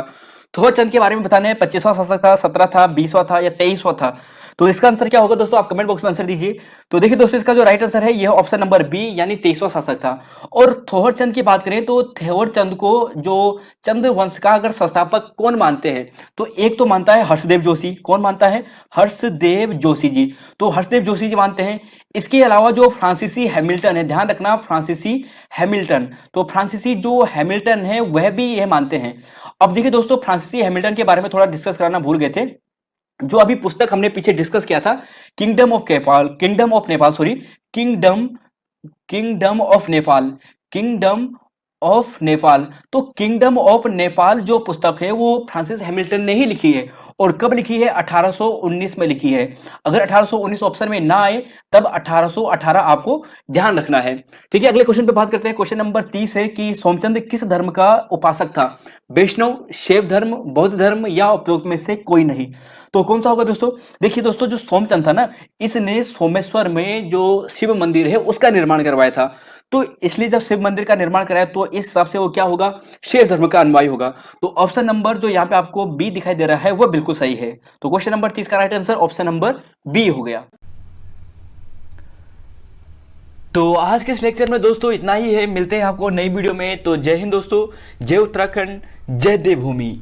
तोहर चंद के बारे में बताने, 25वां शासक था, 17 था, 20वां था या 23वां था? तो इसका आंसर क्या होगा दोस्तों? आप कमेंट बॉक्स में आंसर दीजिए। तो देखिए दोस्तों, इसका जो राइट आंसर है यह ऑप्शन नंबर बी, यानी 23वां शासक था। और थोहर चंद की बात करें तो थोहर चंद को जो चंद वंश का अगर संस्थापक कौन मानते हैं, तो एक तो मानता है हर्षदेव जोशी। कौन मानता है? हर्षदेव जोशी जी। तो हर्षदेव जोशी जी मानते हैं। इसके अलावा जो फ्रांसीसी हैमिल्टन है, ध्यान रखना, फ्रांसीसी हैमिल्टन, तो फ्रांसीसी जो हैमिल्टन है वह भी यह मानते हैं। अब देखिए दोस्तों, फ्रांसीसी हैमिल्टन के बारे में थोड़ा डिस्कस कराना भूल गए थे। जो अभी पुस्तक हमने पीछे डिस्कस किया था, kingdom of Nepal, kingdom of Nepal, sorry, kingdom kingdom of Nepal, kingdom of Nepal. तो किंगडम ऑफ नेपाल जो पुस्तक है वो फ्रांसिस हैमिल्टन ने ही लिखी है। और कब लिखी है? 1819 में लिखी है। अगर 1819 ऑप्शन में ना आए तब 1818 आपको ध्यान रखना है। ठीक है, अगले क्वेश्चन पे बात करते हैं। क्वेश्चन नंबर 30 है कि सोमचंद किस धर्म का उपासक था? वैष्णव, शैव धर्म, बौद्ध धर्म या उपरोक्त में से कोई नहीं? तो कौन सा होगा दोस्तों? देखिए दोस्तों, जो सोमचंद था ना, इसने सोमेश्वर में जो शिव मंदिर है उसका निर्माण करवाया था। तो इसलिए जब शिव मंदिर का निर्माण कराया तो इस हिसाब से वो क्या होगा? शैव धर्म का अनुयायी होगा। तो ऑप्शन नंबर जो यहाँ पे आपको बी दिखाई दे रहा है वो बिल्कुल सही है। तो क्वेश्चन नंबर 30 का right answer option number B हो गया। तो आज के इस लेक्चर में दोस्तों इतना ही है। मिलते हैं आपको नई वीडियो में। तो जय हिंद दोस्तों, जय उत्तराखंड, जय देवभूमि।